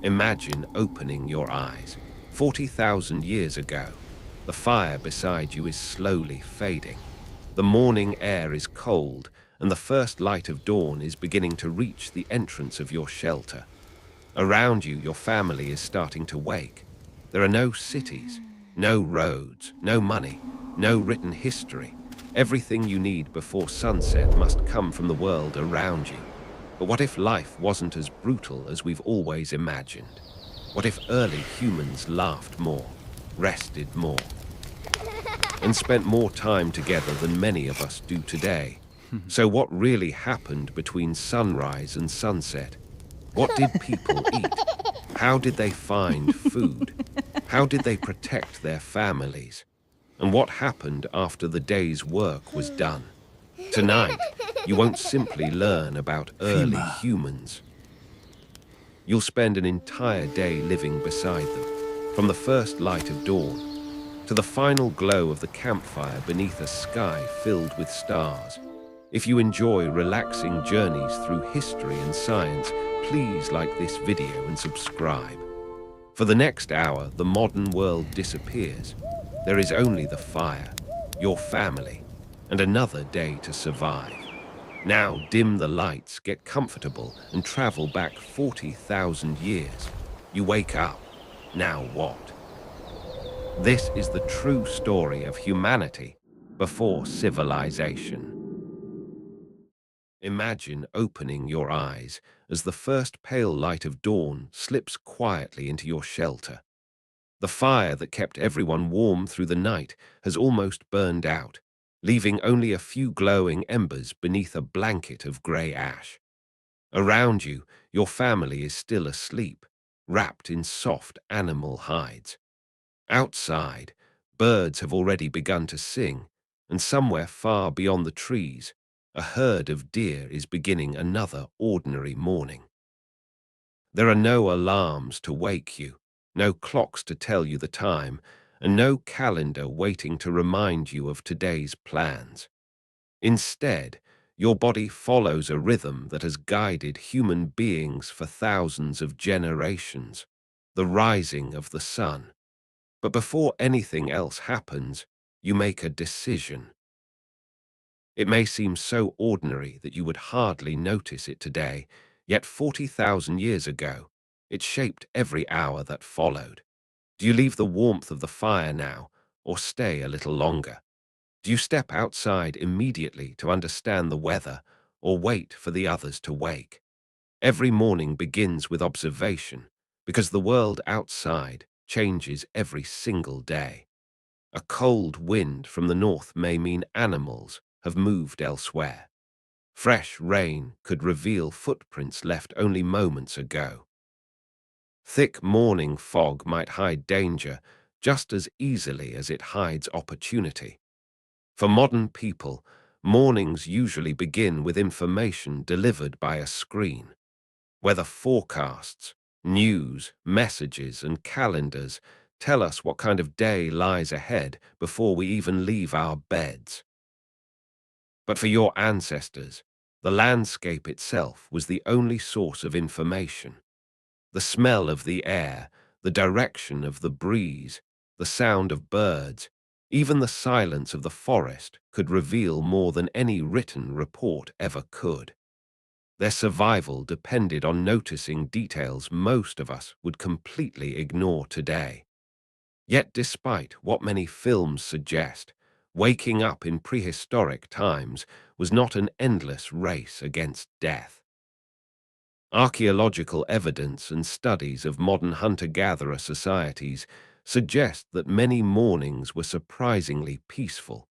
Imagine opening your eyes. 40,000 years ago, the fire beside you is slowly fading. The morning air is cold, and the first light of dawn is beginning to reach the entrance of your shelter. Around you, your family is starting to wake. There are no cities, no roads, no money, no written history. Everything you need before sunset must come from the world around you. But what if life wasn't as brutal as we've always imagined? What if early humans laughed more, rested more, and spent more time together than many of us do today? So what really happened between sunrise and sunset? What did people eat? How did they find food? How did they protect their families? And what happened after the day's work was done? Tonight, you won't simply learn about early humans. You'll spend an entire day living beside them, from the first light of dawn to the final glow of the campfire beneath a sky filled with stars. If you enjoy relaxing journeys through history and science, please like this video and subscribe. For the next hour, the modern world disappears. There is only the fire, your family, and another day to survive. Now dim the lights, get comfortable, and travel back 40,000 years. You wake up. Now what? This is the true story of humanity before civilization. Imagine opening your eyes as the first pale light of dawn slips quietly into your shelter. The fire that kept everyone warm through the night has almost burned out, leaving only a few glowing embers beneath a blanket of grey ash. Around you, your family is still asleep, wrapped in soft animal hides. Outside, birds have already begun to sing, and somewhere far beyond the trees, a herd of deer is beginning another ordinary morning. There are no alarms to wake you, no clocks to tell you the time, and no calendar waiting to remind you of today's plans. Instead, your body follows a rhythm that has guided human beings for thousands of generations, the rising of the sun. But before anything else happens, you make a decision. It may seem so ordinary that you would hardly notice it today, yet 40,000 years ago, it shaped every hour that followed. Do you leave the warmth of the fire now, or stay a little longer? Do you step outside immediately to understand the weather, or wait for the others to wake? Every morning begins with observation, because the world outside changes every single day. A cold wind from the north may mean animals have moved elsewhere. Fresh rain could reveal footprints left only moments ago. Thick morning fog might hide danger just as easily as it hides opportunity. For modern people, mornings usually begin with information delivered by a screen. Weather forecasts, news, messages, and calendars tell us what kind of day lies ahead before we even leave our beds. But for your ancestors, the landscape itself was the only source of information. The smell of the air, the direction of the breeze, the sound of birds, even the silence of the forest could reveal more than any written report ever could. Their survival depended on noticing details most of us would completely ignore today. Yet despite what many films suggest, waking up in prehistoric times was not an endless race against death. Archaeological evidence and studies of modern hunter-gatherer societies suggest that many mornings were surprisingly peaceful.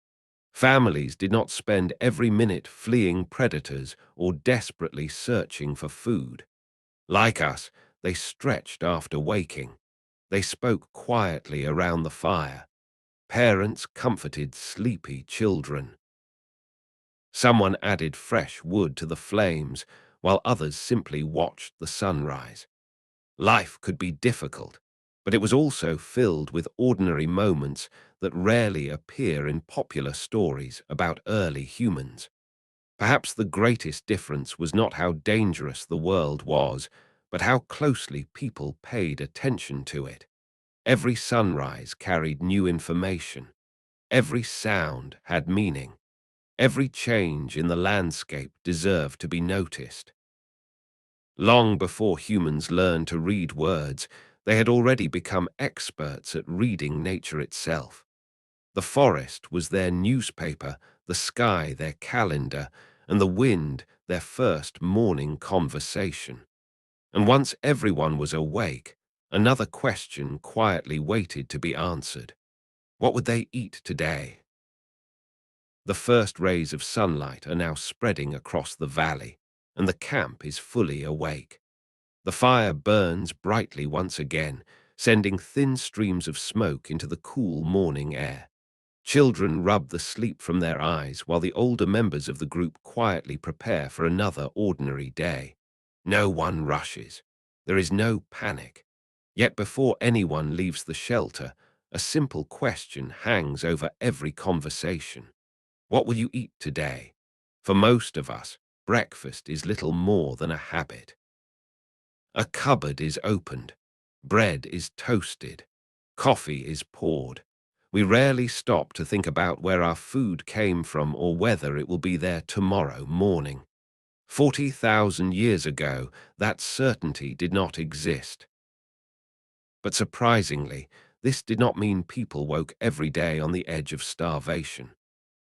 Families did not spend every minute fleeing predators or desperately searching for food. Like us, they stretched after waking. They spoke quietly around the fire. Parents comforted sleepy children. Someone added fresh wood to the flames, while others simply watched the sunrise. Life could be difficult, but it was also filled with ordinary moments that rarely appear in popular stories about early humans. Perhaps the greatest difference was not how dangerous the world was, but how closely people paid attention to it. Every sunrise carried new information. Every sound had meaning. Every change in the landscape deserved to be noticed. Long before humans learned to read words, they had already become experts at reading nature itself. The forest was their newspaper, the sky their calendar, and the wind their first morning conversation. And once everyone was awake, another question quietly waited to be answered. What would they eat today? The first rays of sunlight are now spreading across the valley, and the camp is fully awake. The fire burns brightly once again, sending thin streams of smoke into the cool morning air. Children rub the sleep from their eyes while the older members of the group quietly prepare for another ordinary day. No one rushes. There is no panic. Yet before anyone leaves the shelter, a simple question hangs over every conversation. What will you eat today? For most of us, breakfast is little more than a habit. A cupboard is opened. Bread is toasted. Coffee is poured. We rarely stop to think about where our food came from or whether it will be there tomorrow morning. 40,000 years ago, that certainty did not exist. But surprisingly, this did not mean people woke every day on the edge of starvation.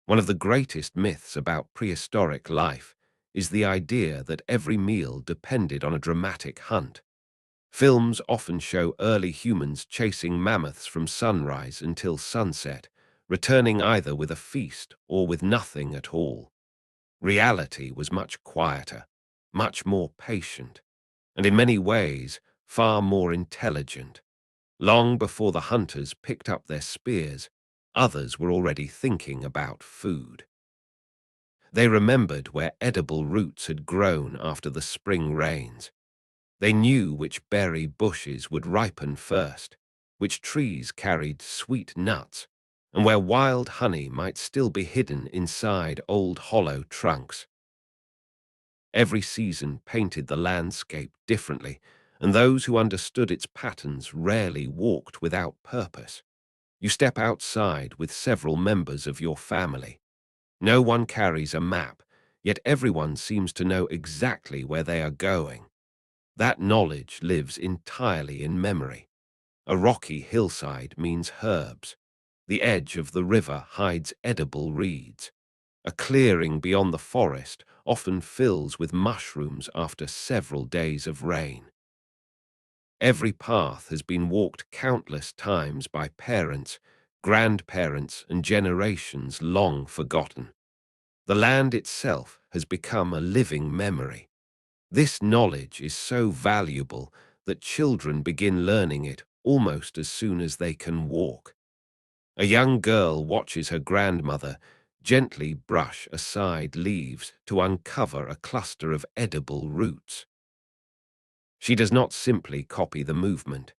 One of the greatest myths about prehistoric life is the idea that every meal depended on a dramatic hunt. Films often show early humans chasing mammoths from sunrise until sunset, returning either with a feast or with nothing at all. Reality was much quieter, much more patient, and in many ways far more intelligent. Long before the hunters picked up their spears, others were already thinking about food. They remembered where edible roots had grown after the spring rains. They knew which berry bushes would ripen first, which trees carried sweet nuts, and where wild honey might still be hidden inside old hollow trunks. Every season painted the landscape differently, and those who understood its patterns rarely walked without purpose. You step outside with several members of your family. No one carries a map, yet everyone seems to know exactly where they are going. That knowledge lives entirely in memory. A rocky hillside means herbs. The edge of the river hides edible reeds. A clearing beyond the forest often fills with mushrooms after several days of rain. Every path has been walked countless times by parents, grandparents, and generations long forgotten. The land itself has become a living memory. This knowledge is so valuable that children begin learning it almost as soon as they can walk. A young girl watches her grandmother gently brush aside leaves to uncover a cluster of edible roots. She does not simply copy the movement.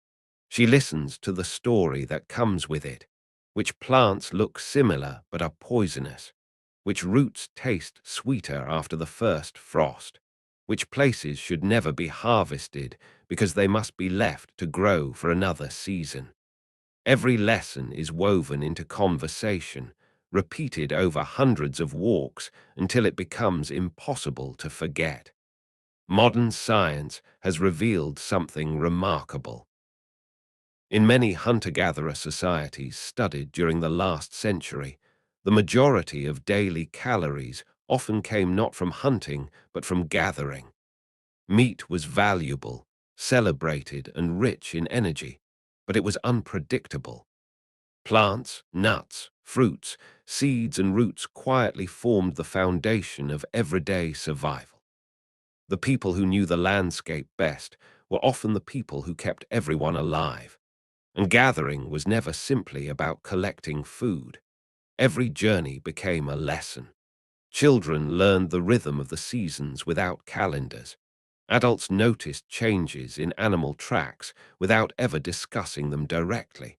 She listens to the story that comes with it, which plants look similar but are poisonous, which roots taste sweeter after the first frost, which places should never be harvested because they must be left to grow for another season. Every lesson is woven into conversation, repeated over hundreds of walks until it becomes impossible to forget. Modern science has revealed something remarkable. In many hunter-gatherer societies studied during the last century, the majority of daily calories often came not from hunting but from gathering. Meat was valuable, celebrated, and rich in energy, but it was unpredictable. Plants, nuts, fruits, seeds, and roots quietly formed the foundation of everyday survival. The people who knew the landscape best were often the people who kept everyone alive. And gathering was never simply about collecting food. Every journey became a lesson. Children learned the rhythm of the seasons without calendars. Adults noticed changes in animal tracks without ever discussing them directly.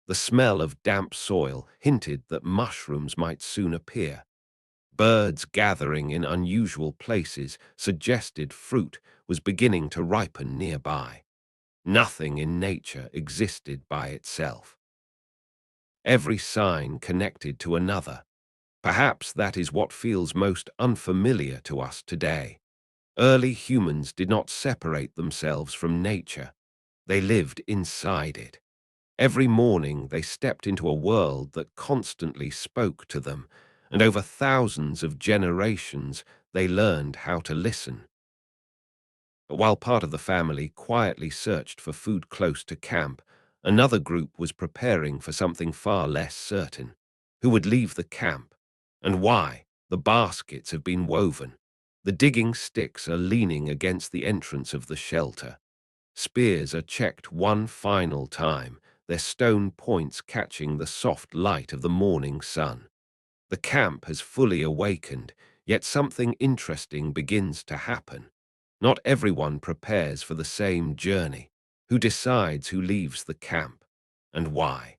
The smell of damp soil hinted that mushrooms might soon appear. Birds gathering in unusual places suggested fruit was beginning to ripen nearby. Nothing in nature existed by itself. Every sign connected to another. Perhaps that is what feels most unfamiliar to us today. Early humans did not separate themselves from nature. They lived inside it. Every morning they stepped into a world that constantly spoke to them, and over thousands of generations they learned how to listen. But while part of the family quietly searched for food close to camp, another group was preparing for something far less certain. Who would leave the camp? And why? The baskets have been woven. The digging sticks are leaning against the entrance of the shelter. Spears are checked one final time, their stone points catching the soft light of the morning sun. The camp has fully awakened, yet something interesting begins to happen. Not everyone prepares for the same journey. Who decides who leaves the camp, and why?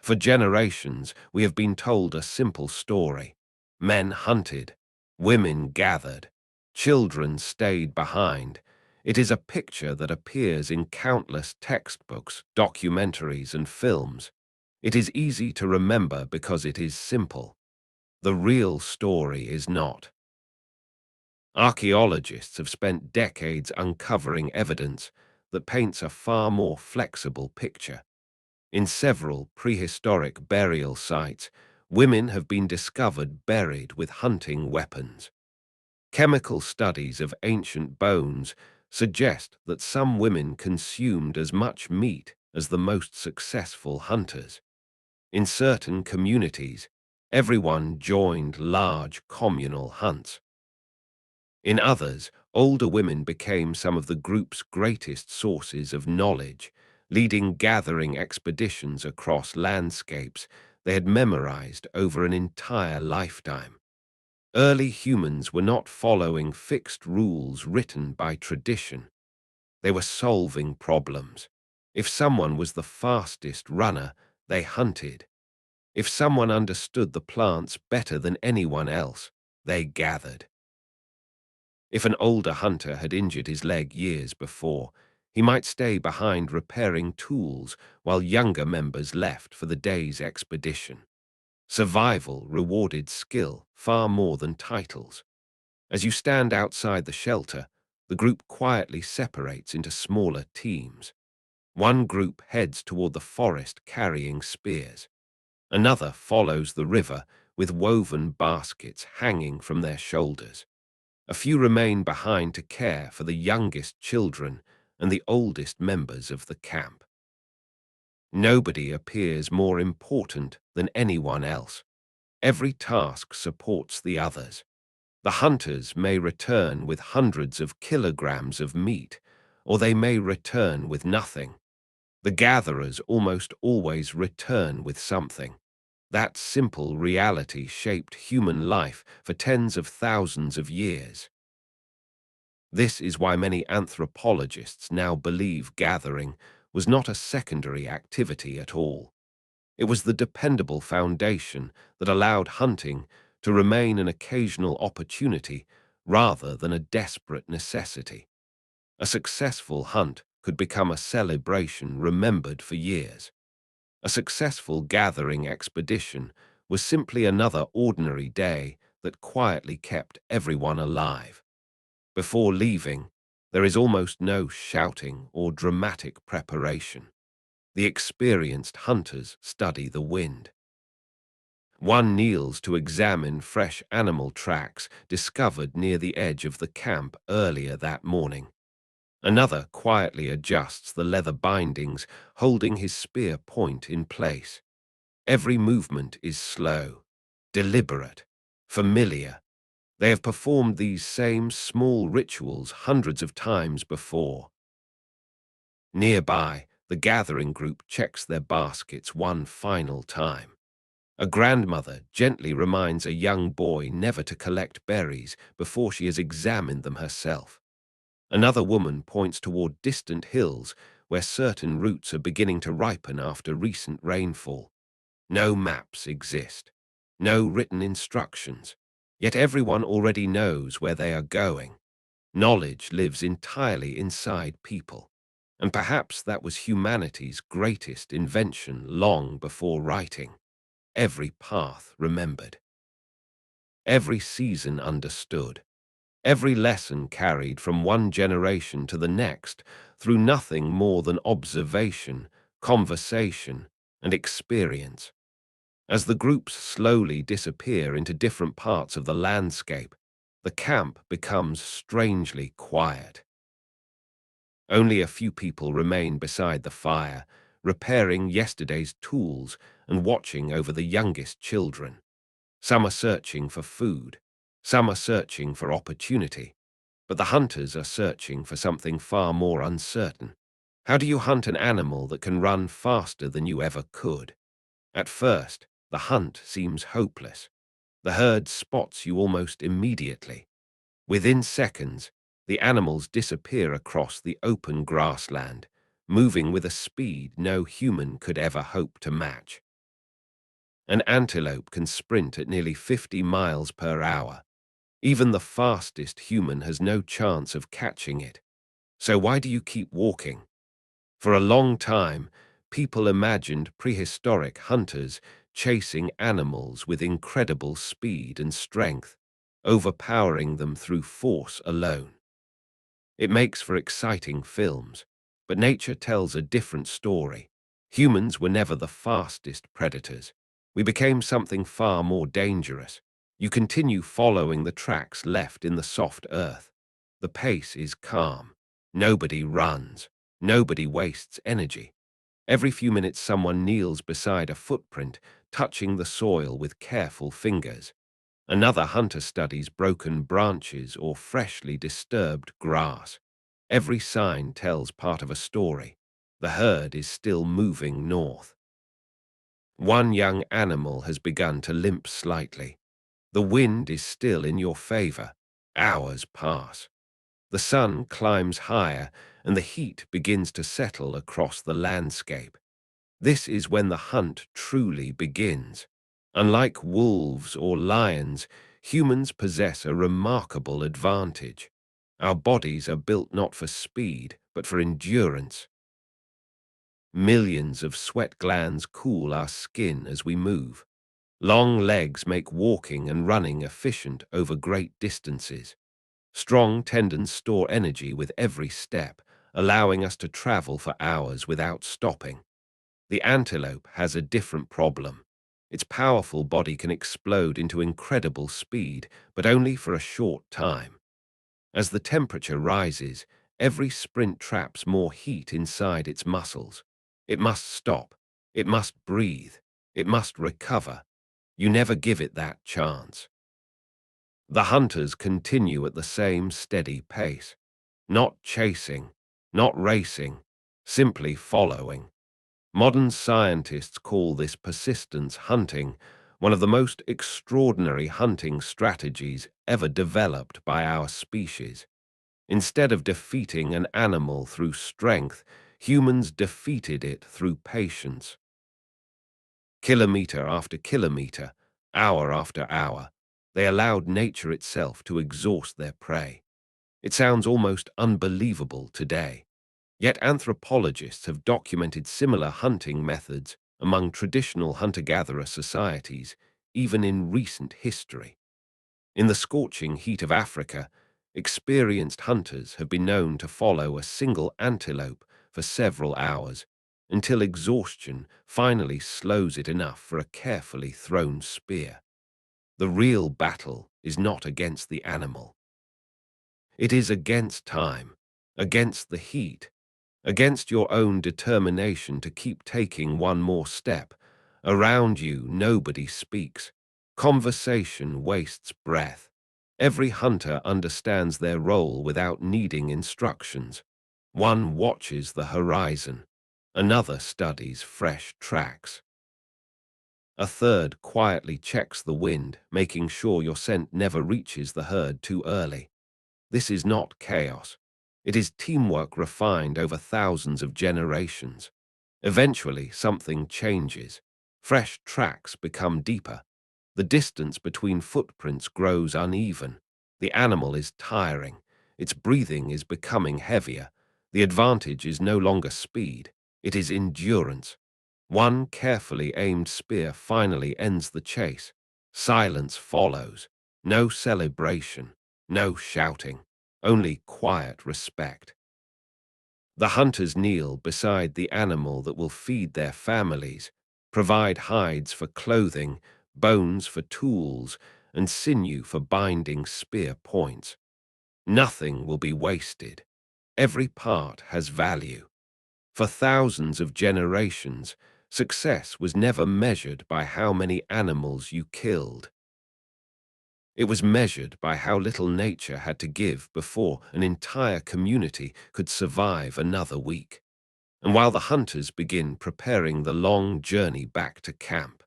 For generations, we have been told a simple story. Men hunted, women gathered, children stayed behind. It is a picture that appears in countless textbooks, documentaries, and films. It is easy to remember because it is simple. The real story is not. Archaeologists have spent decades uncovering evidence that paints a far more flexible picture. In several prehistoric burial sites, women have been discovered buried with hunting weapons. Chemical studies of ancient bones suggest that some women consumed as much meat as the most successful hunters. In certain communities, everyone joined large communal hunts. In others, older women became some of the group's greatest sources of knowledge, leading gathering expeditions across landscapes they had memorized over an entire lifetime. Early humans were not following fixed rules written by tradition. They were solving problems. If someone was the fastest runner, they hunted. If someone understood the plants better than anyone else, they gathered. If an older hunter had injured his leg years before, he might stay behind repairing tools while younger members left for the day's expedition. Survival rewarded skill far more than titles. As you stand outside the shelter, the group quietly separates into smaller teams. One group heads toward the forest carrying spears. Another follows the river with woven baskets hanging from their shoulders. A few remain behind to care for the youngest children and the oldest members of the camp. Nobody appears more important than anyone else. Every task supports the others. The hunters may return with hundreds of kilograms of meat, or they may return with nothing. The gatherers almost always return with something. That simple reality shaped human life for tens of thousands of years. This is why many anthropologists now believe gathering was not a secondary activity at all. It was the dependable foundation that allowed hunting to remain an occasional opportunity rather than a desperate necessity. A successful hunt could become a celebration remembered for years. A successful gathering expedition was simply another ordinary day that quietly kept everyone alive. Before leaving, there is almost no shouting or dramatic preparation. The experienced hunters study the wind. One kneels to examine fresh animal tracks discovered near the edge of the camp earlier that morning. Another quietly adjusts the leather bindings, holding his spear point in place. Every movement is slow, deliberate, familiar. They have performed these same small rituals hundreds of times before. Nearby, the gathering group checks their baskets one final time. A grandmother gently reminds a young boy never to collect berries before she has examined them herself. Another woman points toward distant hills where certain roots are beginning to ripen after recent rainfall. No maps exist. no written instructions. Yet everyone already knows where they are going. Knowledge lives entirely inside people. And perhaps that was humanity's greatest invention long before writing. Every path remembered. Every season understood. Every lesson carried from one generation to the next through nothing more than observation, conversation, and experience. As the groups slowly disappear into different parts of the landscape, the camp becomes strangely quiet. Only a few people remain beside the fire, repairing yesterday's tools and watching over the youngest children. Some are searching for food, some are searching for opportunity, but the hunters are searching for something far more uncertain. How do you hunt an animal that can run faster than you ever could? At first, the hunt seems hopeless. The herd spots you almost immediately. Within seconds, the animals disappear across the open grassland, moving with a speed no human could ever hope to match. An antelope can sprint at nearly 50 miles per hour. Even the fastest human has no chance of catching it. So why do you keep walking? For a long time, people imagined prehistoric hunters chasing animals with incredible speed and strength, overpowering them through force alone. It makes for exciting films, but nature tells a different story. Humans were never the fastest predators. We became something far more dangerous. You continue following the tracks left in the soft earth. The pace is calm. Nobody runs. Nobody wastes energy. Every few minutes someone kneels beside a footprint, touching the soil with careful fingers. Another hunter studies broken branches or freshly disturbed grass. Every sign tells part of a story. The herd is still moving north. One young animal has begun to limp slightly. The wind is still in your favor. Hours pass. The sun climbs higher and the heat begins to settle across the landscape. This is when the hunt truly begins. Unlike wolves or lions, humans possess a remarkable advantage. Our bodies are built not for speed, but for endurance. Millions of sweat glands cool our skin as we move. Long legs make walking and running efficient over great distances. Strong tendons store energy with every step, allowing us to travel for hours without stopping. The antelope has a different problem. Its powerful body can explode into incredible speed, but only for a short time. As the temperature rises, every sprint traps more heat inside its muscles. It must stop. It must breathe. It must recover. You never give it that chance. The hunters continue at the same steady pace, not chasing, not racing, simply following. Modern scientists call this persistence hunting, one of the most extraordinary hunting strategies ever developed by our species. Instead of defeating an animal through strength, humans defeated it through patience. Kilometer after kilometer, hour after hour, they allowed nature itself to exhaust their prey. It sounds almost unbelievable today. Yet anthropologists have documented similar hunting methods among traditional hunter-gatherer societies, even in recent history. In the scorching heat of Africa, experienced hunters have been known to follow a single antelope for several hours until exhaustion finally slows it enough for a carefully thrown spear. The real battle is not against the animal. It is against time, against the heat, against your own determination to keep taking one more step. Around you, nobody speaks. Conversation wastes breath. Every hunter understands their role without needing instructions. One watches the horizon. Another studies fresh tracks. A third quietly checks the wind, making sure your scent never reaches the herd too early. This is not chaos. It is teamwork refined over thousands of generations. Eventually, something changes. Fresh tracks become deeper. The distance between footprints grows uneven. The animal is tiring. Its breathing is becoming heavier. The advantage is no longer speed. It is endurance. One carefully aimed spear finally ends the chase. Silence follows. No celebration. No shouting. Only quiet respect. The hunters kneel beside the animal that will feed their families, provide hides for clothing, bones for tools, and sinew for binding spear points. Nothing will be wasted. Every part has value. For thousands of generations, success was never measured by how many animals you killed. It was measured by how little nature had to give before an entire community could survive another week. And while the hunters begin preparing the long journey back to camp,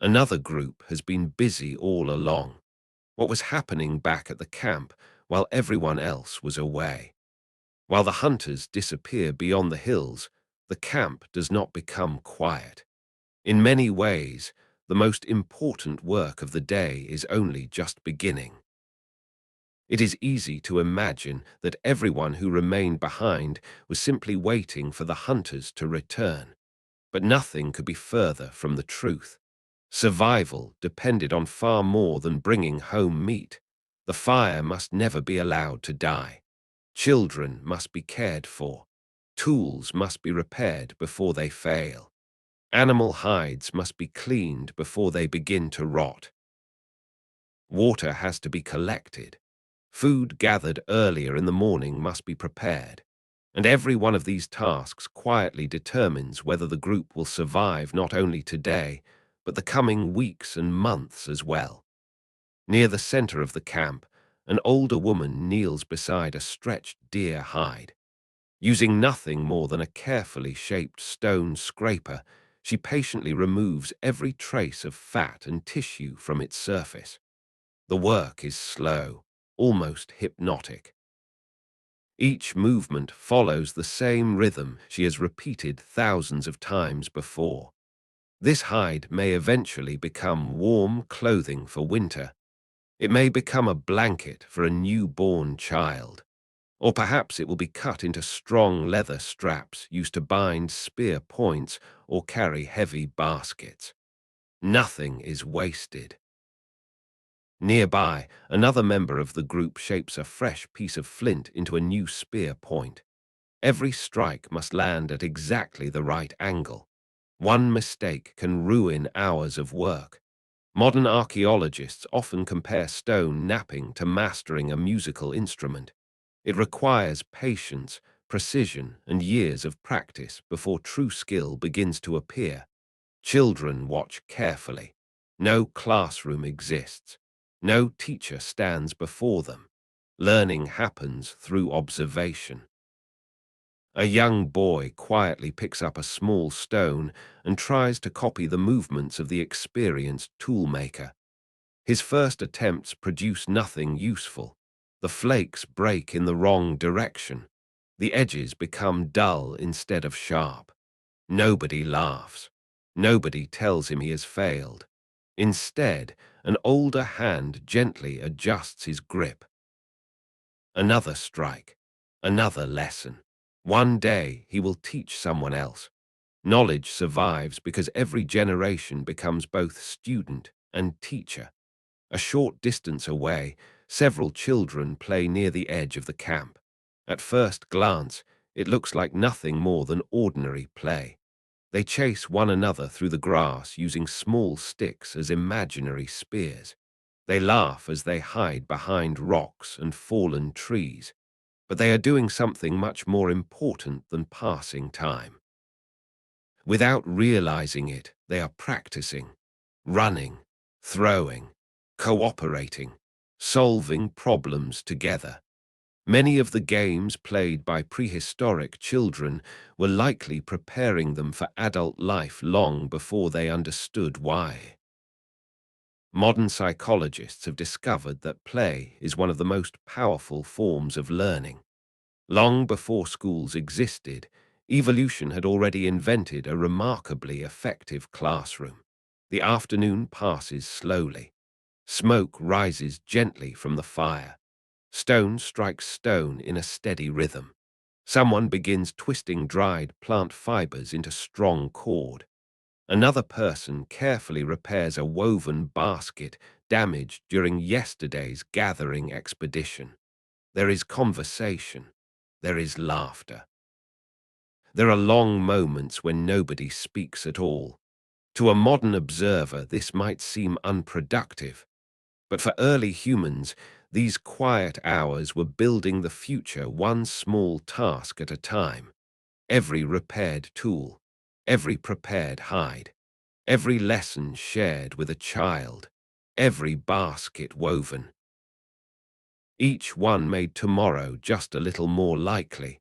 another group has been busy all along. What was happening back at the camp while everyone else was away? While the hunters disappear beyond the hills, the camp does not become quiet. In many ways, the most important work of the day is only just beginning. It is easy to imagine that everyone who remained behind was simply waiting for the hunters to return. But nothing could be further from the truth. Survival depended on far more than bringing home meat. The fire must never be allowed to die. Children must be cared for. Tools must be repaired before they fail. Animal hides must be cleaned before they begin to rot. Water has to be collected. Food gathered earlier in the morning must be prepared. And every one of these tasks quietly determines whether the group will survive not only today, but the coming weeks and months as well. Near the center of the camp, an older woman kneels beside a stretched deer hide. Using nothing more than a carefully shaped stone scraper, she patiently removes every trace of fat and tissue from its surface. The work is slow, almost hypnotic. Each movement follows the same rhythm she has repeated thousands of times before. This hide may eventually become warm clothing for winter. It may become a blanket for a newborn child. Or perhaps it will be cut into strong leather straps used to bind spear points or carry heavy baskets. Nothing is wasted. Nearby, another member of the group shapes a fresh piece of flint into a new spear point. Every strike must land at exactly the right angle. One mistake can ruin hours of work. Modern archaeologists often compare stone knapping to mastering a musical instrument. It requires patience, precision, and years of practice before true skill begins to appear. Children watch carefully. No classroom exists. No teacher stands before them. Learning happens through observation. A young boy quietly picks up a small stone and tries to copy the movements of the experienced toolmaker. His first attempts produce nothing useful. The flakes break in the wrong direction. The edges become dull instead of sharp. Nobody laughs. Nobody tells him he has failed. Instead, an older hand gently adjusts his grip. Another strike. Another lesson. One day he will teach someone else. Knowledge survives because every generation becomes both student and teacher. A short distance away, several children play near the edge of the camp. At first glance, it looks like nothing more than ordinary play. They chase one another through the grass using small sticks as imaginary spears. They laugh as they hide behind rocks and fallen trees. But they are doing something much more important than passing time. Without realizing it, they are practicing, running, throwing, cooperating, solving problems together. Many of the games played by prehistoric children were likely preparing them for adult life long before they understood why. Modern psychologists have discovered that play is one of the most powerful forms of learning. Long before schools existed, evolution had already invented a remarkably effective classroom. The afternoon passes slowly. Smoke rises gently from the fire. Stone strikes stone in a steady rhythm. Someone begins twisting dried plant fibers into strong cord. Another person carefully repairs a woven basket damaged during yesterday's gathering expedition. There is conversation. There is laughter. There are long moments when nobody speaks at all. To a modern observer, this might seem unproductive, but for early humans, these quiet hours were building the future one small task at a time. Every repaired tool, every prepared hide, every lesson shared with a child, every basket woven. Each one made tomorrow just a little more likely.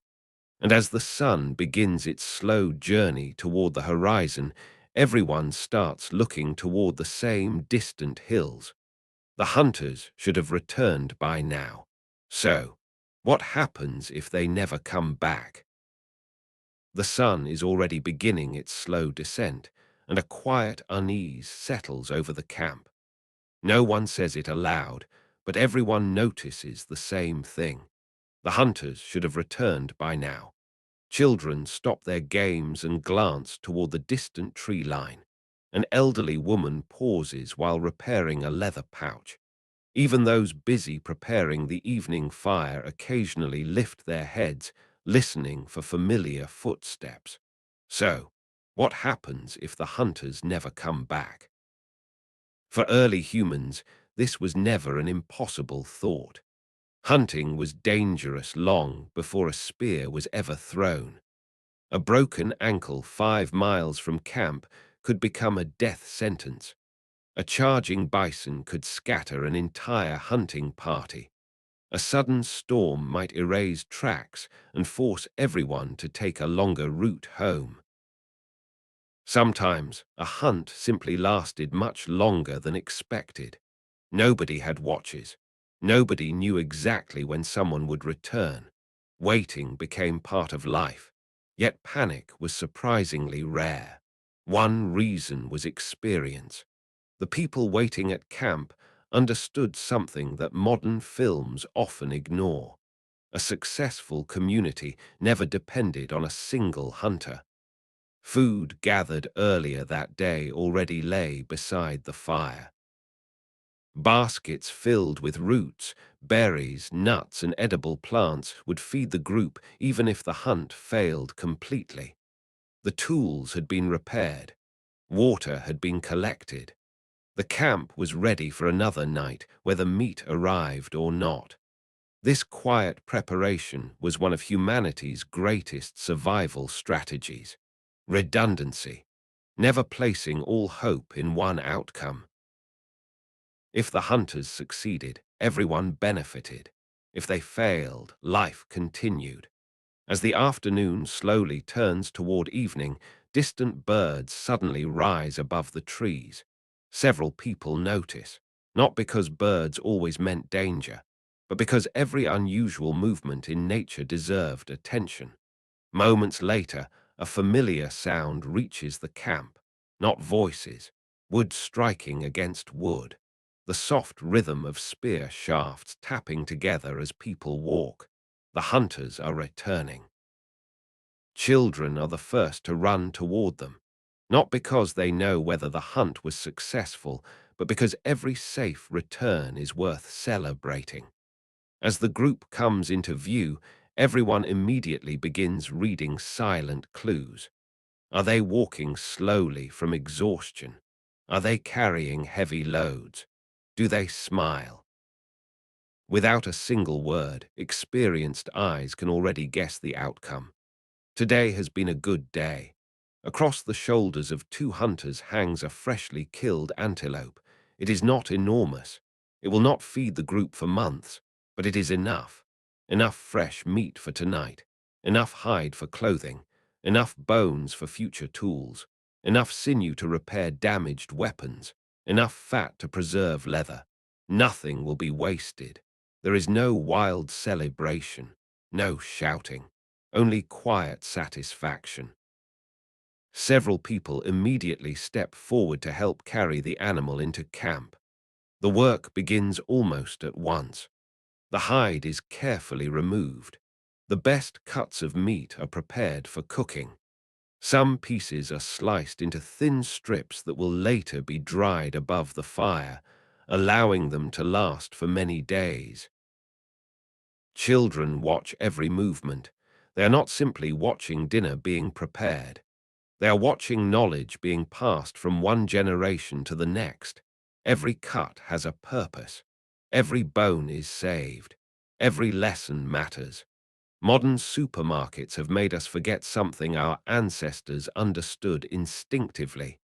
And as the sun begins its slow journey toward the horizon, everyone starts looking toward the same distant hills. The hunters should have returned by now. So, what happens if they never come back? The sun is already beginning its slow descent, and a quiet unease settles over the camp. No one says it aloud, but everyone notices the same thing. The hunters should have returned by now. Children stop their games and glance toward the distant tree line. An elderly woman pauses while repairing a leather pouch. Even those busy preparing the evening fire occasionally lift their heads, listening for familiar footsteps. So, what happens if the hunters never come back? For early humans, this was never an impossible thought. Hunting was dangerous long before a spear was ever thrown. A broken ankle 5 miles from camp could become a death sentence. A charging bison could scatter an entire hunting party. A sudden storm might erase tracks and force everyone to take a longer route home. Sometimes a hunt simply lasted much longer than expected. Nobody had watches. Nobody knew exactly when someone would return. Waiting became part of life. Yet panic was surprisingly rare. One reason was experience. The people waiting at camp understood something that modern films often ignore. A successful community never depended on a single hunter. Food gathered earlier that day already lay beside the fire. Baskets filled with roots, berries, nuts, and edible plants would feed the group even if the hunt failed completely. The tools had been repaired. Water had been collected. The camp was ready for another night, whether meat arrived or not. This quiet preparation was one of humanity's greatest survival strategies. Redundancy, never placing all hope in one outcome. If the hunters succeeded, everyone benefited. If they failed, life continued. As the afternoon slowly turns toward evening, distant birds suddenly rise above the trees. Several people notice, not because birds always meant danger, but because every unusual movement in nature deserved attention. Moments later, a familiar sound reaches the camp, not voices, wood striking against wood, the soft rhythm of spear shafts tapping together as people walk. The hunters are returning. Children are the first to run toward them, not because they know whether the hunt was successful, but because every safe return is worth celebrating. As the group comes into view, everyone immediately begins reading silent clues. Are they walking slowly from exhaustion? Are they carrying heavy loads? Do they smile? Without a single word, experienced eyes can already guess the outcome. Today has been a good day. Across the shoulders of two hunters hangs a freshly killed antelope. It is not enormous. It will not feed the group for months, but it is enough. Enough fresh meat for tonight, enough hide for clothing, enough bones for future tools, enough sinew to repair damaged weapons, enough fat to preserve leather. Nothing will be wasted. There is no wild celebration, no shouting. Only quiet satisfaction. Several people immediately step forward to help carry the animal into camp. The work begins almost at once. The hide is carefully removed. The best cuts of meat are prepared for cooking. Some pieces are sliced into thin strips that will later be dried above the fire, allowing them to last for many days. Children watch every movement. They are not simply watching dinner being prepared. They are watching knowledge being passed from one generation to the next. Every cut has a purpose. Every bone is saved. Every lesson matters. Modern supermarkets have made us forget something our ancestors understood instinctively.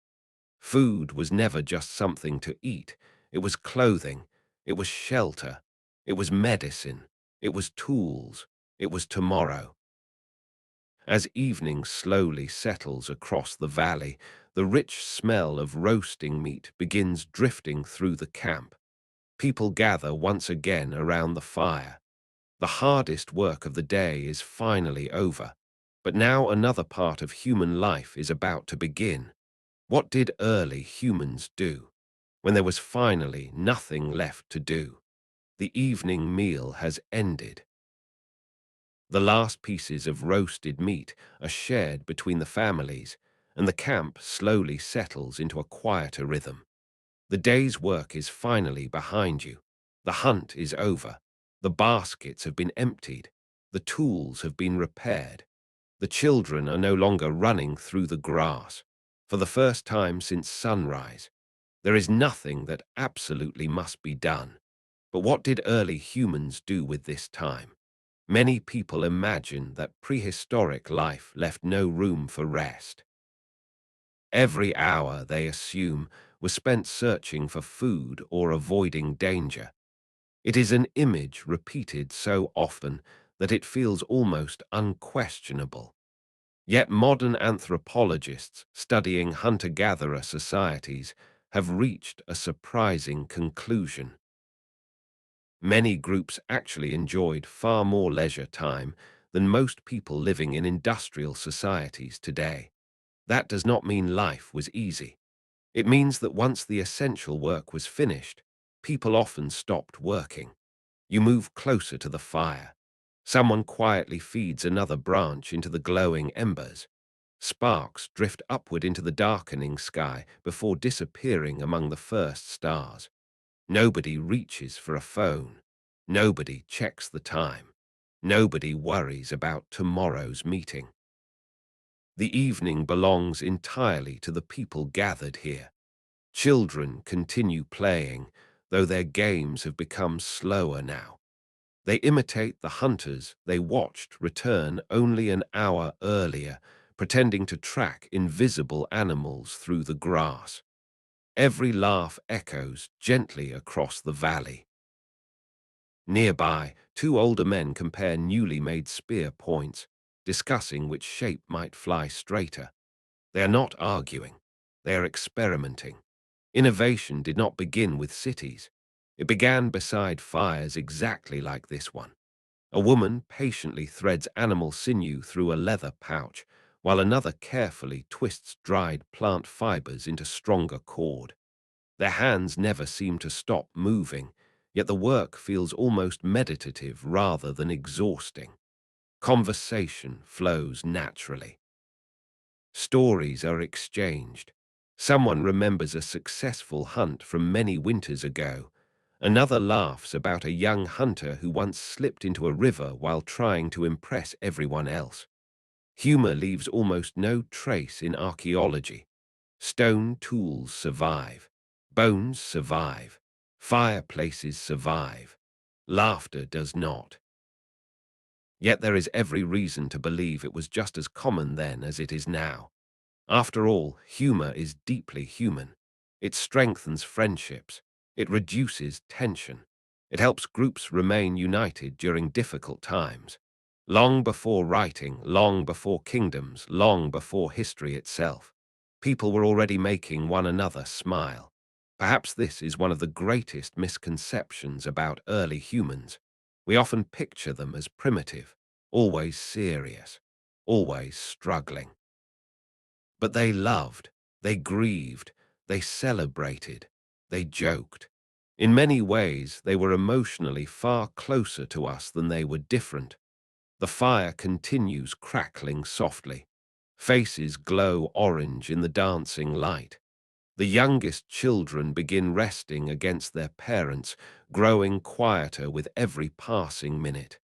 Food was never just something to eat. It was clothing. It was shelter. It was medicine. It was tools. It was tomorrow. As evening slowly settles across the valley, the rich smell of roasting meat begins drifting through the camp. People gather once again around the fire. The hardest work of the day is finally over, but now another part of human life is about to begin. What did early humans do when there was finally nothing left to do? The evening meal has ended. The last pieces of roasted meat are shared between the families, and the camp slowly settles into a quieter rhythm. The day's work is finally behind you. The hunt is over. The baskets have been emptied. The tools have been repaired. The children are no longer running through the grass. For the first time since sunrise, there is nothing that absolutely must be done. But what did early humans do with this time? Many people imagine that prehistoric life left no room for rest. Every hour, they assume, was spent searching for food or avoiding danger. It is an image repeated so often that it feels almost unquestionable. Yet modern anthropologists studying hunter-gatherer societies have reached a surprising conclusion. Many groups actually enjoyed far more leisure time than most people living in industrial societies today. That does not mean life was easy. It means that once the essential work was finished, people often stopped working. You move closer to the fire. Someone quietly feeds another branch into the glowing embers. Sparks drift upward into the darkening sky before disappearing among the first stars. Nobody reaches for a phone. Nobody checks the time. Nobody worries about tomorrow's meeting. The evening belongs entirely to the people gathered here. Children continue playing, though their games have become slower now. They imitate the hunters they watched return only an hour earlier, pretending to track invisible animals through the grass. Every laugh echoes gently across the valley. Nearby, two older men compare newly made spear points, discussing which shape might fly straighter. They are not arguing. They are experimenting. Innovation did not begin with cities. It began beside fires exactly like this one. A woman patiently threads animal sinew through a leather pouch, while another carefully twists dried plant fibers into stronger cord. Their hands never seem to stop moving, yet the work feels almost meditative rather than exhausting. Conversation flows naturally. Stories are exchanged. Someone remembers a successful hunt from many winters ago. Another laughs about a young hunter who once slipped into a river while trying to impress everyone else. Humor leaves almost no trace in archaeology. Stone tools survive. Bones survive. Fireplaces survive. Laughter does not. Yet there is every reason to believe it was just as common then as it is now. After all, humor is deeply human. It strengthens friendships. It reduces tension. It helps groups remain united during difficult times. Long before writing, long before kingdoms, long before history itself, people were already making one another smile. Perhaps this is one of the greatest misconceptions about early humans. We often picture them as primitive, always serious, always struggling. But they loved, they grieved, they celebrated, they joked. In many ways, they were emotionally far closer to us than they were different. The fire continues crackling softly. Faces glow orange in the dancing light. The youngest children begin resting against their parents, growing quieter with every passing minute.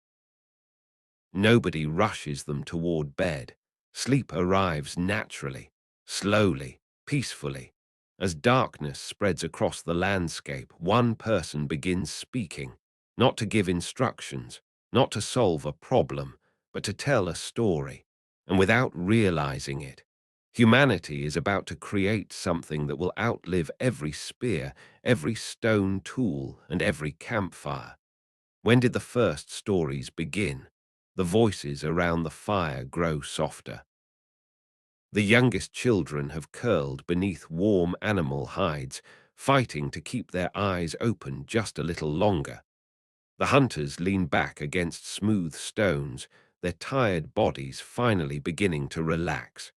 Nobody rushes them toward bed. Sleep arrives naturally, slowly, peacefully. As darkness spreads across the landscape, one person begins speaking, not to give instructions, not to solve a problem, but to tell a story. And without realizing it, humanity is about to create something that will outlive every spear, every stone tool, and every campfire. When did the first stories begin? The voices around the fire grow softer. The youngest children have curled beneath warm animal hides, fighting to keep their eyes open just a little longer. The hunters lean back against smooth stones, their tired bodies finally beginning to relax.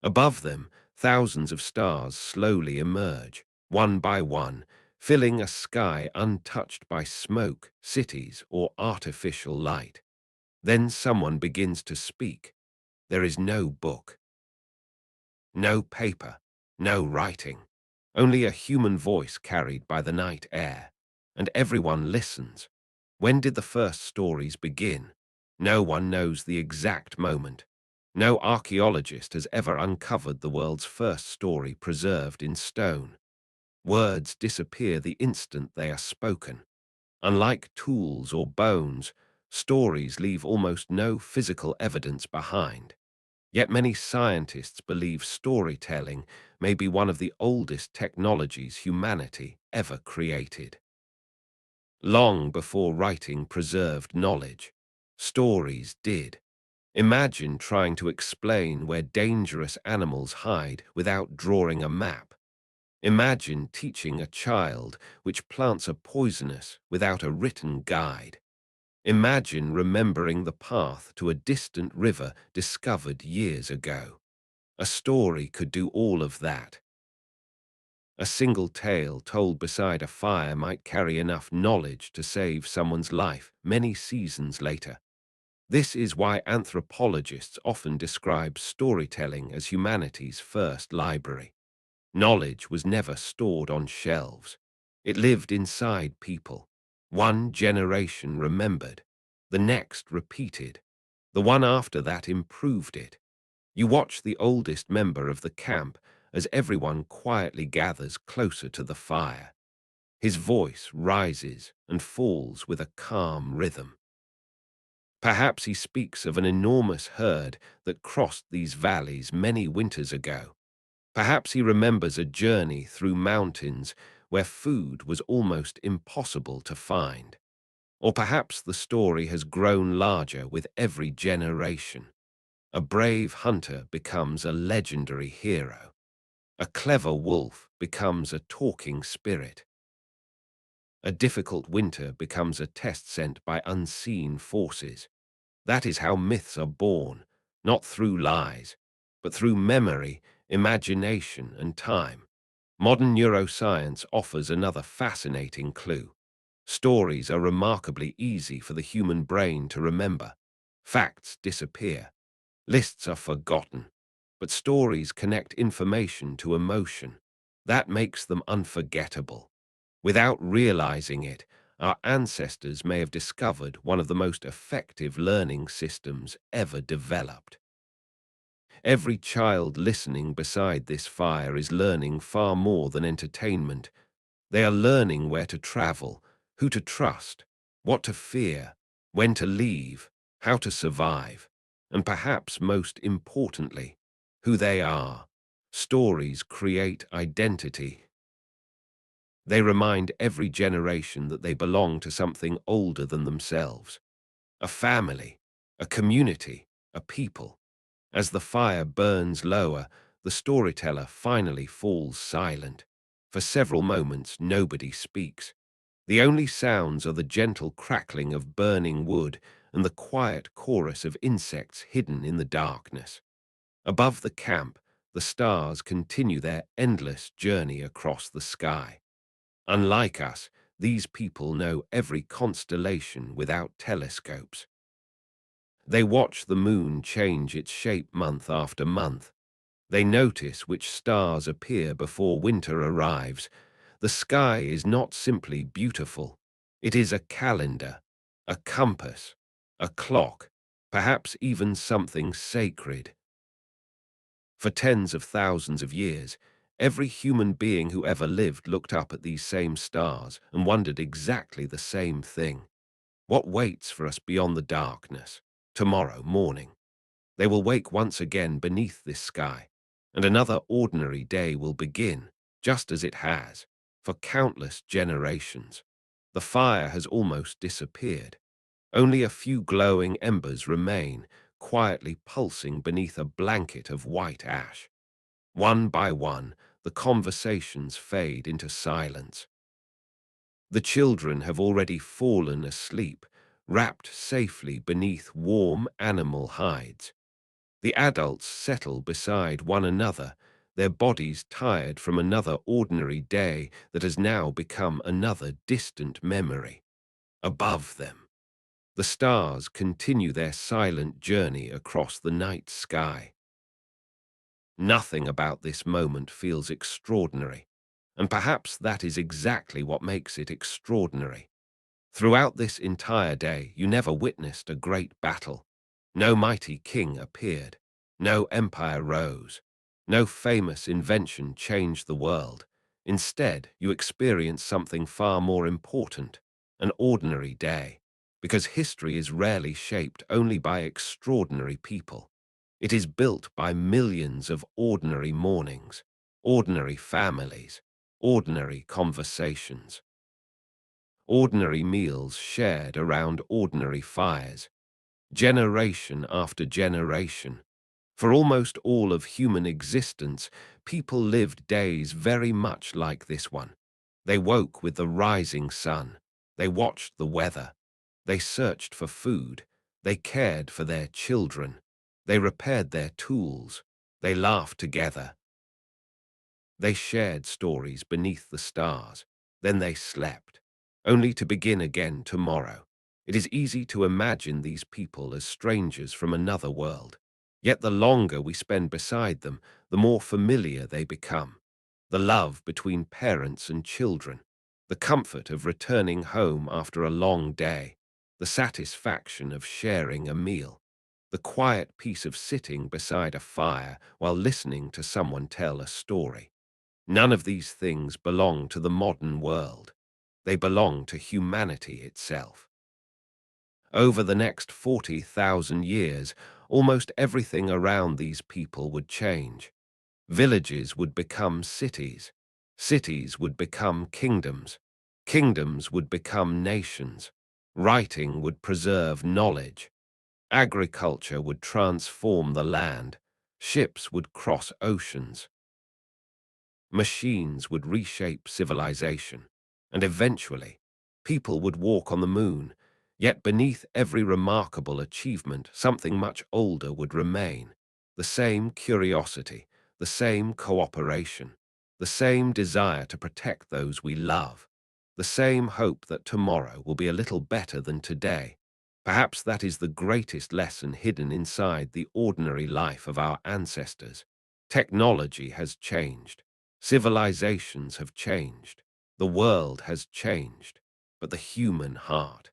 Above them, thousands of stars slowly emerge, one by one, filling a sky untouched by smoke, cities, or artificial light. Then someone begins to speak. There is no book, no paper, no writing, only a human voice carried by the night air. And everyone listens. When did the first stories begin? No one knows the exact moment. No archaeologist has ever uncovered the world's first story preserved in stone. Words disappear the instant they are spoken. Unlike tools or bones, stories leave almost no physical evidence behind. Yet many scientists believe storytelling may be one of the oldest technologies humanity ever created. Long before writing preserved knowledge, stories did. Imagine trying to explain where dangerous animals hide without drawing a map. Imagine teaching a child which plants are poisonous without a written guide. Imagine remembering the path to a distant river discovered years ago. A story could do all of that. A single tale told beside a fire might carry enough knowledge to save someone's life many seasons later. This is why anthropologists often describe storytelling as humanity's first library. Knowledge was never stored on shelves. It lived inside people. One generation remembered, the next repeated, the one after that improved it. You watch the oldest member of the camp as everyone quietly gathers closer to the fire. His voice rises and falls with a calm rhythm. Perhaps he speaks of an enormous herd that crossed these valleys many winters ago. Perhaps he remembers a journey through mountains where food was almost impossible to find. Or perhaps the story has grown larger with every generation. A brave hunter becomes a legendary hero. A clever wolf becomes a talking spirit. A difficult winter becomes a test sent by unseen forces. That is how myths are born, not through lies, but through memory, imagination, and time. Modern neuroscience offers another fascinating clue. Stories are remarkably easy for the human brain to remember. Facts disappear. Lists are forgotten. But stories connect information to emotion. That makes them unforgettable. Without realizing it, our ancestors may have discovered one of the most effective learning systems ever developed. Every child listening beside this fire is learning far more than entertainment. They are learning where to travel, who to trust, what to fear, when to leave, how to survive, and perhaps most importantly, who they are. Stories create identity. They remind every generation that they belong to something older than themselves. A family, a community, a people. As the fire burns lower, the storyteller finally falls silent. For several moments, nobody speaks. The only sounds are the gentle crackling of burning wood and the quiet chorus of insects hidden in the darkness. Above the camp, the stars continue their endless journey across the sky. Unlike us, these people know every constellation without telescopes. They watch the moon change its shape month after month. They notice which stars appear before winter arrives. The sky is not simply beautiful. It is a calendar, a compass, a clock, perhaps even something sacred. For tens of thousands of years, every human being who ever lived looked up at these same stars and wondered exactly the same thing. What waits for us beyond the darkness? Tomorrow morning, they will wake once again beneath this sky, and another ordinary day will begin, just as it has, for countless generations. The fire has almost disappeared. Only a few glowing embers remain, quietly pulsing beneath a blanket of white ash. One by one, the conversations fade into silence. The children have already fallen asleep, wrapped safely beneath warm animal hides. The adults settle beside one another, their bodies tired from another ordinary day that has now become another distant memory. Above them, the stars continue their silent journey across the night sky. Nothing about this moment feels extraordinary, and perhaps that is exactly what makes it extraordinary. Throughout this entire day, you never witnessed a great battle. No mighty king appeared. No empire rose. No famous invention changed the world. Instead, you experienced something far more important, an ordinary day, because history is rarely shaped only by extraordinary people. It is built by millions of ordinary mornings, ordinary families, ordinary conversations. Ordinary meals shared around ordinary fires, generation after generation. For almost all of human existence, people lived days very much like this one. They woke with the rising sun. They watched the weather. They searched for food. They cared for their children. They repaired their tools. They laughed together. They shared stories beneath the stars. Then they slept, only to begin again tomorrow. It is easy to imagine these people as strangers from another world. Yet the longer we spend beside them, the more familiar they become. The love between parents and children, the comfort of returning home after a long day, the satisfaction of sharing a meal, the quiet peace of sitting beside a fire while listening to someone tell a story. None of these things belong to the modern world. They belong to humanity itself. Over the next 40,000 years, almost everything around these people would change. Villages would become cities. Cities would become kingdoms. Kingdoms would become nations. Writing would preserve knowledge. Agriculture would transform the land. Ships would cross oceans. Machines would reshape civilization, and eventually, people would walk on the moon. Yet beneath every remarkable achievement, something much older would remain. The same curiosity, the same cooperation, the same desire to protect those we love, the same hope that tomorrow will be a little better than today. Perhaps that is the greatest lesson hidden inside the ordinary life of our ancestors. Technology has changed. Civilizations have changed. The world has changed. But the human heart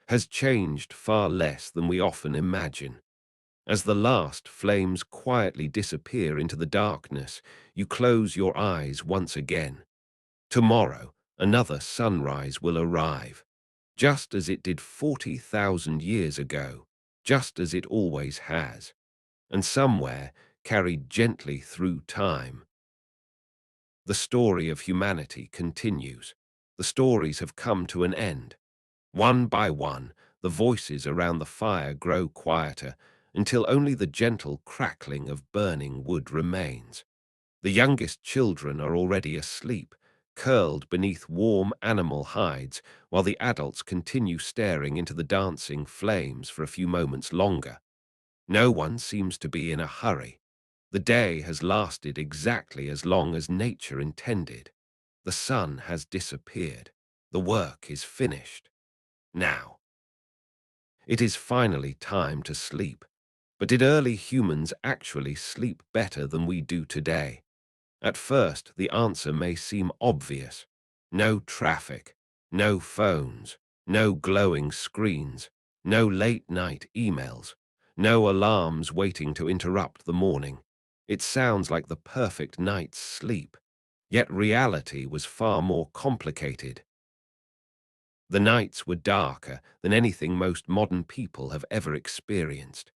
has changed far less than we often imagine. As the last flames quietly disappear into the darkness, you close your eyes once again. Tomorrow, another sunrise will arrive, just as it did 40,000 years ago, just as it always has, and somewhere, carried gently through time, the story of humanity continues. The stories have come to an end. One by one, the voices around the fire grow quieter until only the gentle crackling of burning wood remains. The youngest children are already asleep, curled beneath warm animal hides, while the adults continue staring into the dancing flames for a few moments longer. No one seems to be in a hurry. The day has lasted exactly as long as nature intended. The sun has disappeared. The work is finished. Now, it is finally time to sleep. But did early humans actually sleep better than we do today? At first, the answer may seem obvious. No traffic, no phones, no glowing screens, no late-night emails, no alarms waiting to interrupt the morning. It sounds like the perfect night's sleep. Yet reality was far more complicated. The nights were darker than anything most modern people have ever experienced.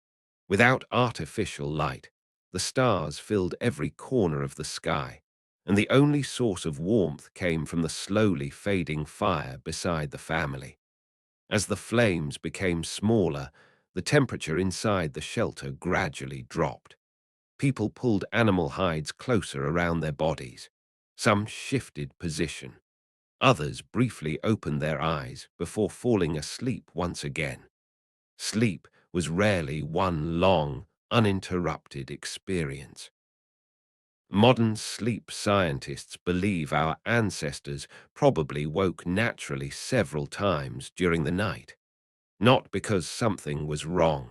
Without artificial light, the stars filled every corner of the sky, and the only source of warmth came from the slowly fading fire beside the family. As the flames became smaller, the temperature inside the shelter gradually dropped. People pulled animal hides closer around their bodies. Some shifted position. Others briefly opened their eyes before falling asleep once again. Sleep was rarely one long, uninterrupted experience. Modern sleep scientists believe our ancestors probably woke naturally several times during the night, not because something was wrong,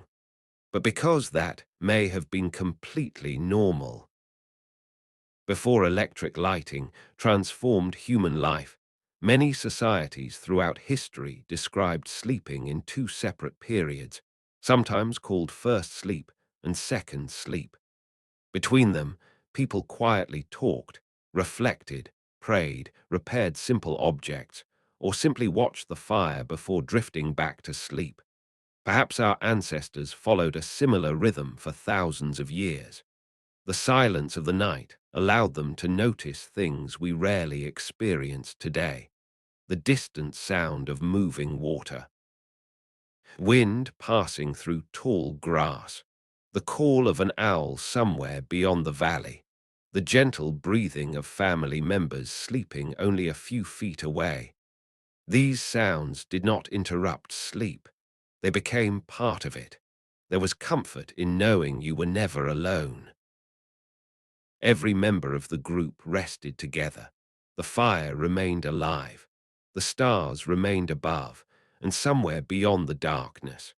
but because that may have been completely normal. Before electric lighting transformed human life, many societies throughout history described sleeping in two separate periods, sometimes called first sleep and second sleep. Between them, people quietly talked, reflected, prayed, repaired simple objects, or simply watched the fire before drifting back to sleep. Perhaps our ancestors followed a similar rhythm for thousands of years. The silence of the night allowed them to notice things we rarely experience today. The distant sound of moving water, wind passing through tall grass, the call of an owl somewhere beyond the valley, the gentle breathing of family members sleeping only a few feet away. These sounds did not interrupt sleep. They became part of it. There was comfort in knowing you were never alone. Every member of the group rested together. The fire remained alive. The stars remained above, and somewhere beyond the darkness,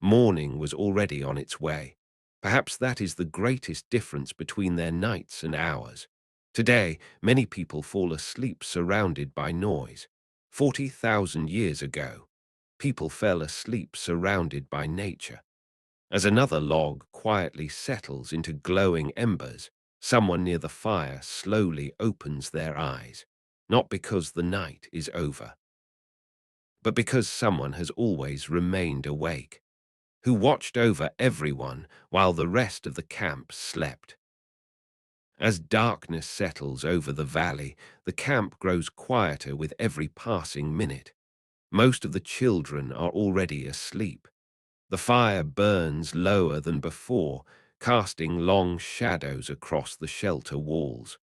morning was already on its way. Perhaps that is the greatest difference between their nights and ours. Today, many people fall asleep surrounded by noise. 40,000 years ago, people fell asleep surrounded by nature. As another log quietly settles into glowing embers, someone near the fire slowly opens their eyes, not because the night is over, but because someone has always remained awake, who watched over everyone while the rest of the camp slept. As darkness settles over the valley, the camp grows quieter with every passing minute. Most of the children are already asleep. The fire burns lower than before, casting long shadows across the shelter walls.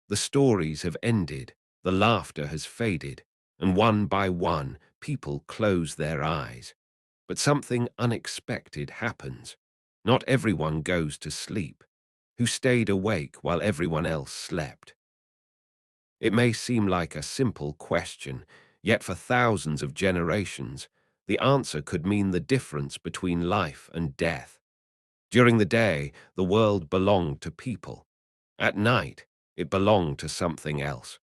The stories have ended, the laughter has faded, and one by one, people close their eyes. But something unexpected happens. Not everyone goes to sleep. Who stayed awake while everyone else slept? It may seem like a simple question, yet for thousands of generations, the answer could mean the difference between life and death. During the day, the world belonged to people. At night, it belonged to something else.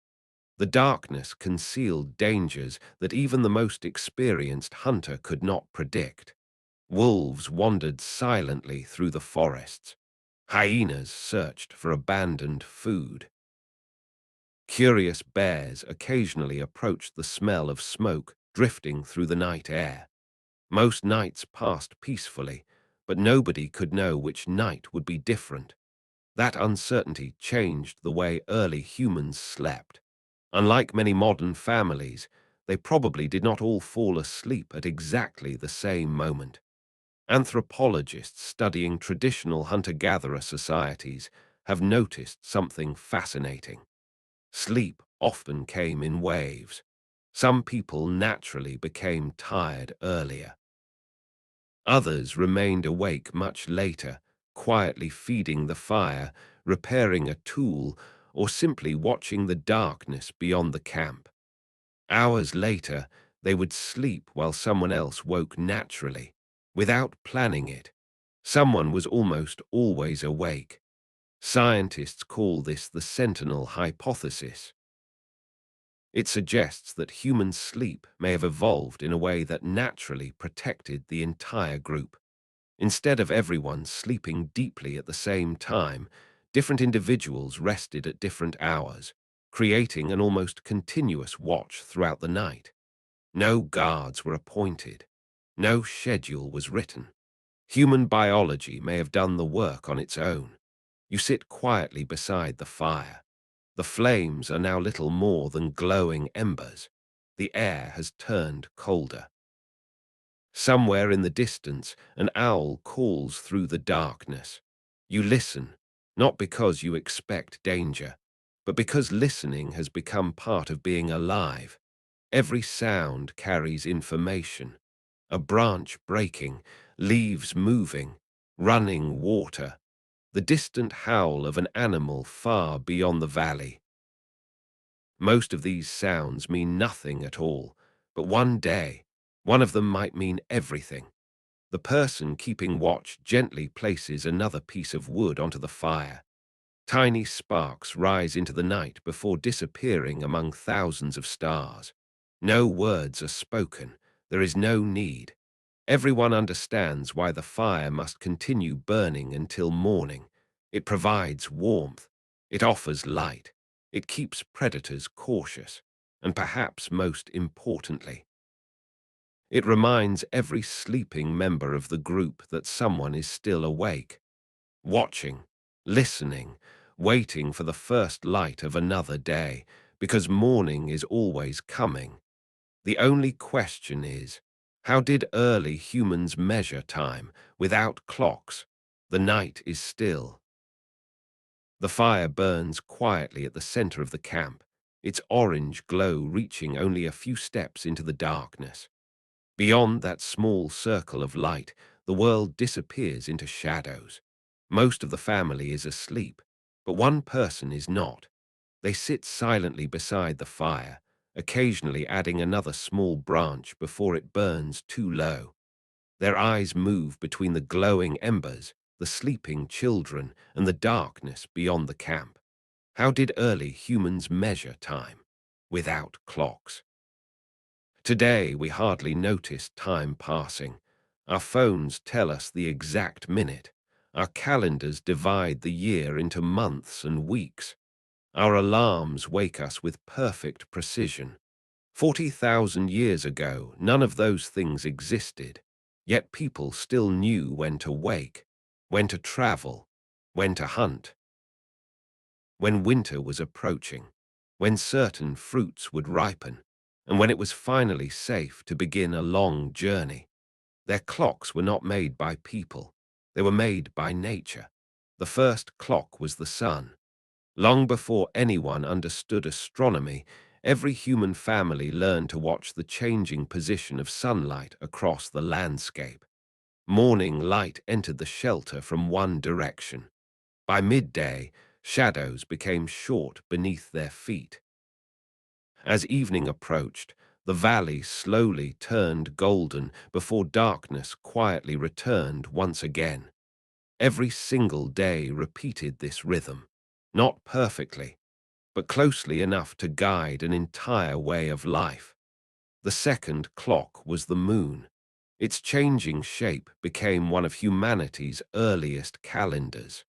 The darkness concealed dangers that even the most experienced hunter could not predict. Wolves wandered silently through the forests. Hyenas searched for abandoned food. Curious bears occasionally approached the smell of smoke drifting through the night air. Most nights passed peacefully, but nobody could know which night would be different. That uncertainty changed the way early humans slept. Unlike many modern families, they probably did not all fall asleep at exactly the same moment. Anthropologists studying traditional hunter-gatherer societies have noticed something fascinating. Sleep often came in waves. Some people naturally became tired earlier. Others remained awake much later, quietly feeding the fire, repairing a tool, or simply watching the darkness beyond the camp. Hours later, they would sleep while someone else woke naturally, without planning it. Someone was almost always awake. Scientists call this the sentinel hypothesis. It suggests that human sleep may have evolved in a way that naturally protected the entire group. Instead of everyone sleeping deeply at the same time, different individuals rested at different hours, creating an almost continuous watch throughout the night. No guards were appointed. No schedule was written. Human biology may have done the work on its own. You sit quietly beside the fire. The flames are now little more than glowing embers. The air has turned colder. Somewhere in the distance, an owl calls through the darkness. You listen, not because you expect danger, but because listening has become part of being alive. Every sound carries information. A branch breaking, leaves moving, running water, the distant howl of an animal far beyond the valley. Most of these sounds mean nothing at all, but one day, one of them might mean everything. The person keeping watch gently places another piece of wood onto the fire. Tiny sparks rise into the night before disappearing among thousands of stars. No words are spoken. There is no need. Everyone understands why the fire must continue burning until morning. It provides warmth. It offers light. It keeps predators cautious. And perhaps most importantly, it reminds every sleeping member of the group that someone is still awake, watching, listening, waiting for the first light of another day, because morning is always coming. The only question is, how did early humans measure time without clocks? The night is still. The fire burns quietly at the center of the camp, its orange glow reaching only a few steps into the darkness. Beyond that small circle of light, the world disappears into shadows. Most of the family is asleep, but one person is not. They sit silently beside the fire, occasionally adding another small branch before it burns too low. Their eyes move between the glowing embers, the sleeping children, and the darkness beyond the camp. How did early humans measure time? Without clocks. Today, we hardly notice time passing. Our phones tell us the exact minute. Our calendars divide the year into months and weeks. Our alarms wake us with perfect precision. 40,000 years ago, none of those things existed. Yet people still knew when to wake, when to travel, when to hunt, when winter was approaching, when certain fruits would ripen, and when it was finally safe to begin a long journey. Their clocks were not made by people. They were made by nature. The first clock was the sun. Long before anyone understood astronomy, every human family learned to watch the changing position of sunlight across the landscape. Morning light entered the shelter from one direction. By midday, shadows became short beneath their feet. As evening approached, the valley slowly turned golden before darkness quietly returned once again. Every single day repeated this rhythm, not perfectly, but closely enough to guide an entire way of life. The second clock was the moon. Its changing shape became one of humanity's earliest calendars.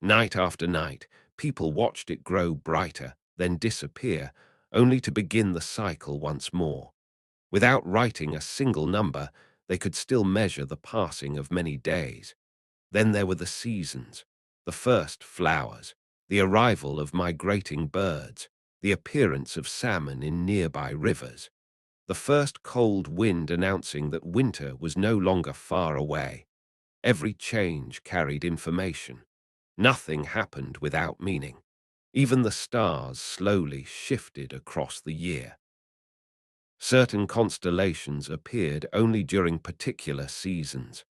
Night after night, people watched it grow brighter, then disappear, only to begin the cycle once more. Without writing a single number, they could still measure the passing of many days. Then there were the seasons, the first flowers, the arrival of migrating birds, the appearance of salmon in nearby rivers, the first cold wind announcing that winter was no longer far away. Every change carried information. Nothing happened without meaning. Even the stars slowly shifted across the year. Certain constellations appeared only during particular seasons.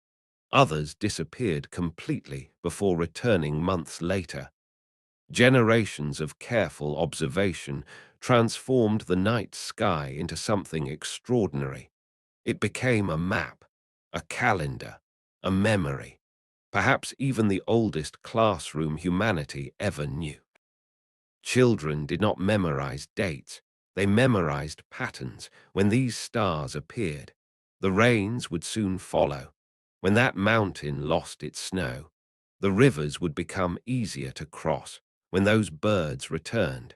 Others disappeared completely before returning months later. Generations of careful observation transformed the night sky into something extraordinary. It became a map, a calendar, a memory, perhaps even the oldest classroom humanity ever knew. Children did not memorize dates, they memorized patterns. When these stars appeared, the rains would soon follow. When that mountain lost its snow, the rivers would become easier to cross. When those birds returned,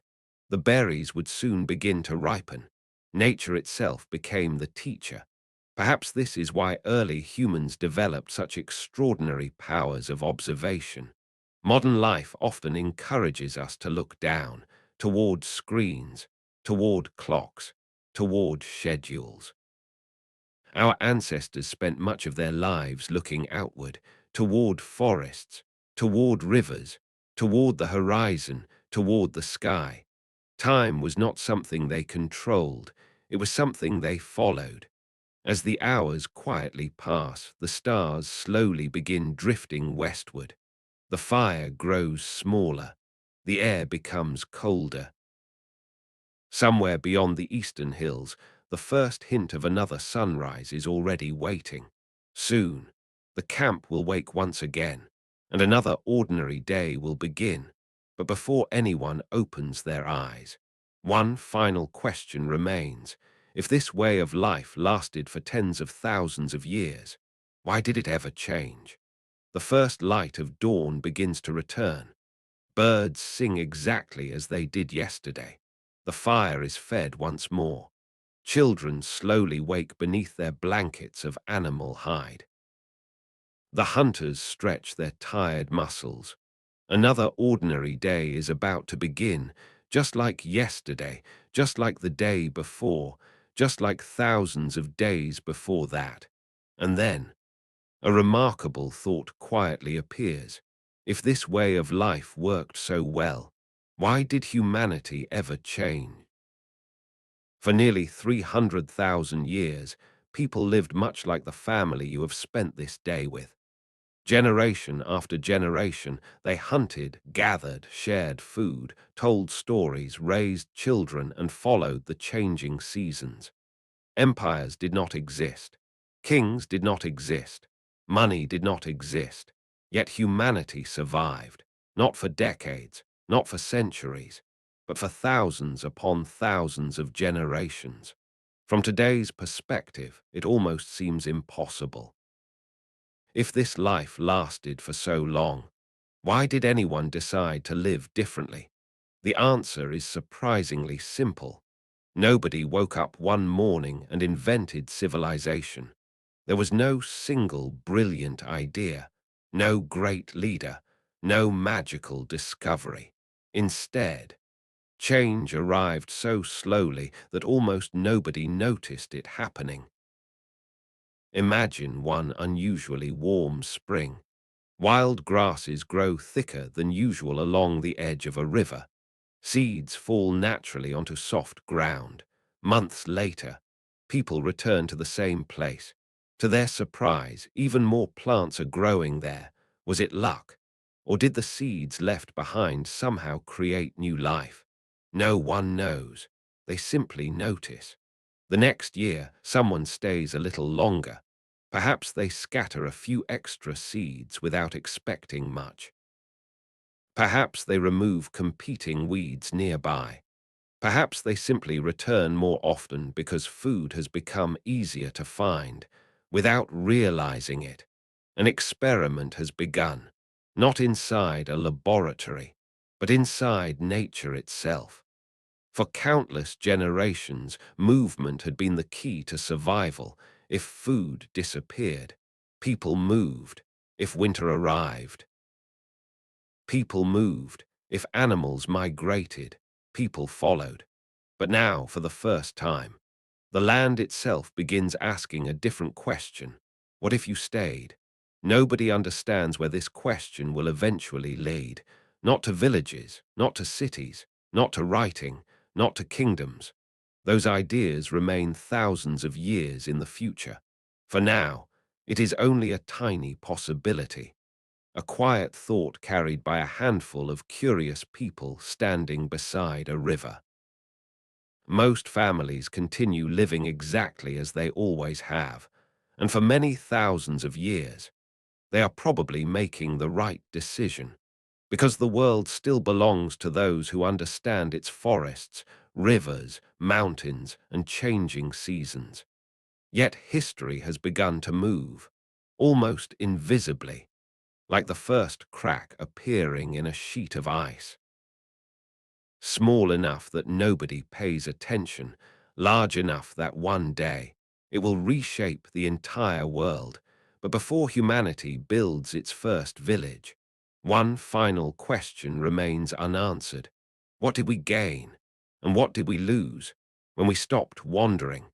the berries would soon begin to ripen. Nature itself became the teacher. Perhaps this is why early humans developed such extraordinary powers of observation. Modern life often encourages us to look down, toward screens, toward clocks, toward schedules. Our ancestors spent much of their lives looking outward, toward forests, toward rivers, toward the horizon, toward the sky. Time was not something they controlled, it was something they followed. As the hours quietly pass, the stars slowly begin drifting westward. The fire grows smaller, the air becomes colder. Somewhere beyond the eastern hills, the first hint of another sunrise is already waiting. Soon, the camp will wake once again, and another ordinary day will begin. But before anyone opens their eyes, one final question remains. If this way of life lasted for tens of thousands of years, why did it ever change? The first light of dawn begins to return. Birds sing exactly as they did yesterday. The fire is fed once more. Children slowly wake beneath their blankets of animal hide. The hunters stretch their tired muscles. Another ordinary day is about to begin, just like yesterday, just like the day before, just like thousands of days before that. And then, a remarkable thought quietly appears. If this way of life worked so well, why did humanity ever change? For nearly 300,000 years, people lived much like the family you have spent this day with. Generation after generation, they hunted, gathered, shared food, told stories, raised children, and followed the changing seasons. Empires did not exist. Kings did not exist. Money did not exist. Yet humanity survived, not for decades, not for centuries, but for thousands upon thousands of generations. From today's perspective, it almost seems impossible. If this life lasted for so long, why did anyone decide to live differently? The answer is surprisingly simple. Nobody woke up one morning and invented civilization. There was no single brilliant idea, no great leader, no magical discovery. Instead, change arrived so slowly that almost nobody noticed it happening. Imagine one unusually warm spring. Wild grasses grow thicker than usual along the edge of a river. Seeds fall naturally onto soft ground. Months later, people return to the same place. To their surprise, even more plants are growing there. Was it luck? Or did the seeds left behind somehow create new life? No one knows. They simply notice. The next year, someone stays a little longer. Perhaps they scatter a few extra seeds without expecting much. Perhaps they remove competing weeds nearby. Perhaps they simply return more often because food has become easier to find. Without realizing it, an experiment has begun, not inside a laboratory, but inside nature itself. For countless generations, movement had been the key to survival. If food disappeared, people moved. If winter arrived, people moved. If animals migrated, people followed. But now, for the first time, the land itself begins asking a different question. What if you stayed? Nobody understands where this question will eventually lead. Not to villages, not to cities, not to writing, not to kingdoms. Those ideas remain thousands of years in the future. For now, It is only a tiny possibility, a quiet thought carried by a handful of curious people standing beside a river. Most families continue living exactly as they always have, and for many thousands of years, they are probably making the right decision, because the world still belongs to those who understand its forests, rivers, mountains, and changing seasons. Yet history has begun to move, almost invisibly, like the first crack appearing in a sheet of ice. Small enough that nobody pays attention, large enough that one day it will reshape the entire world. But before humanity builds its first village, one final question remains unanswered. What did we gain? And what did we lose when we stopped wandering?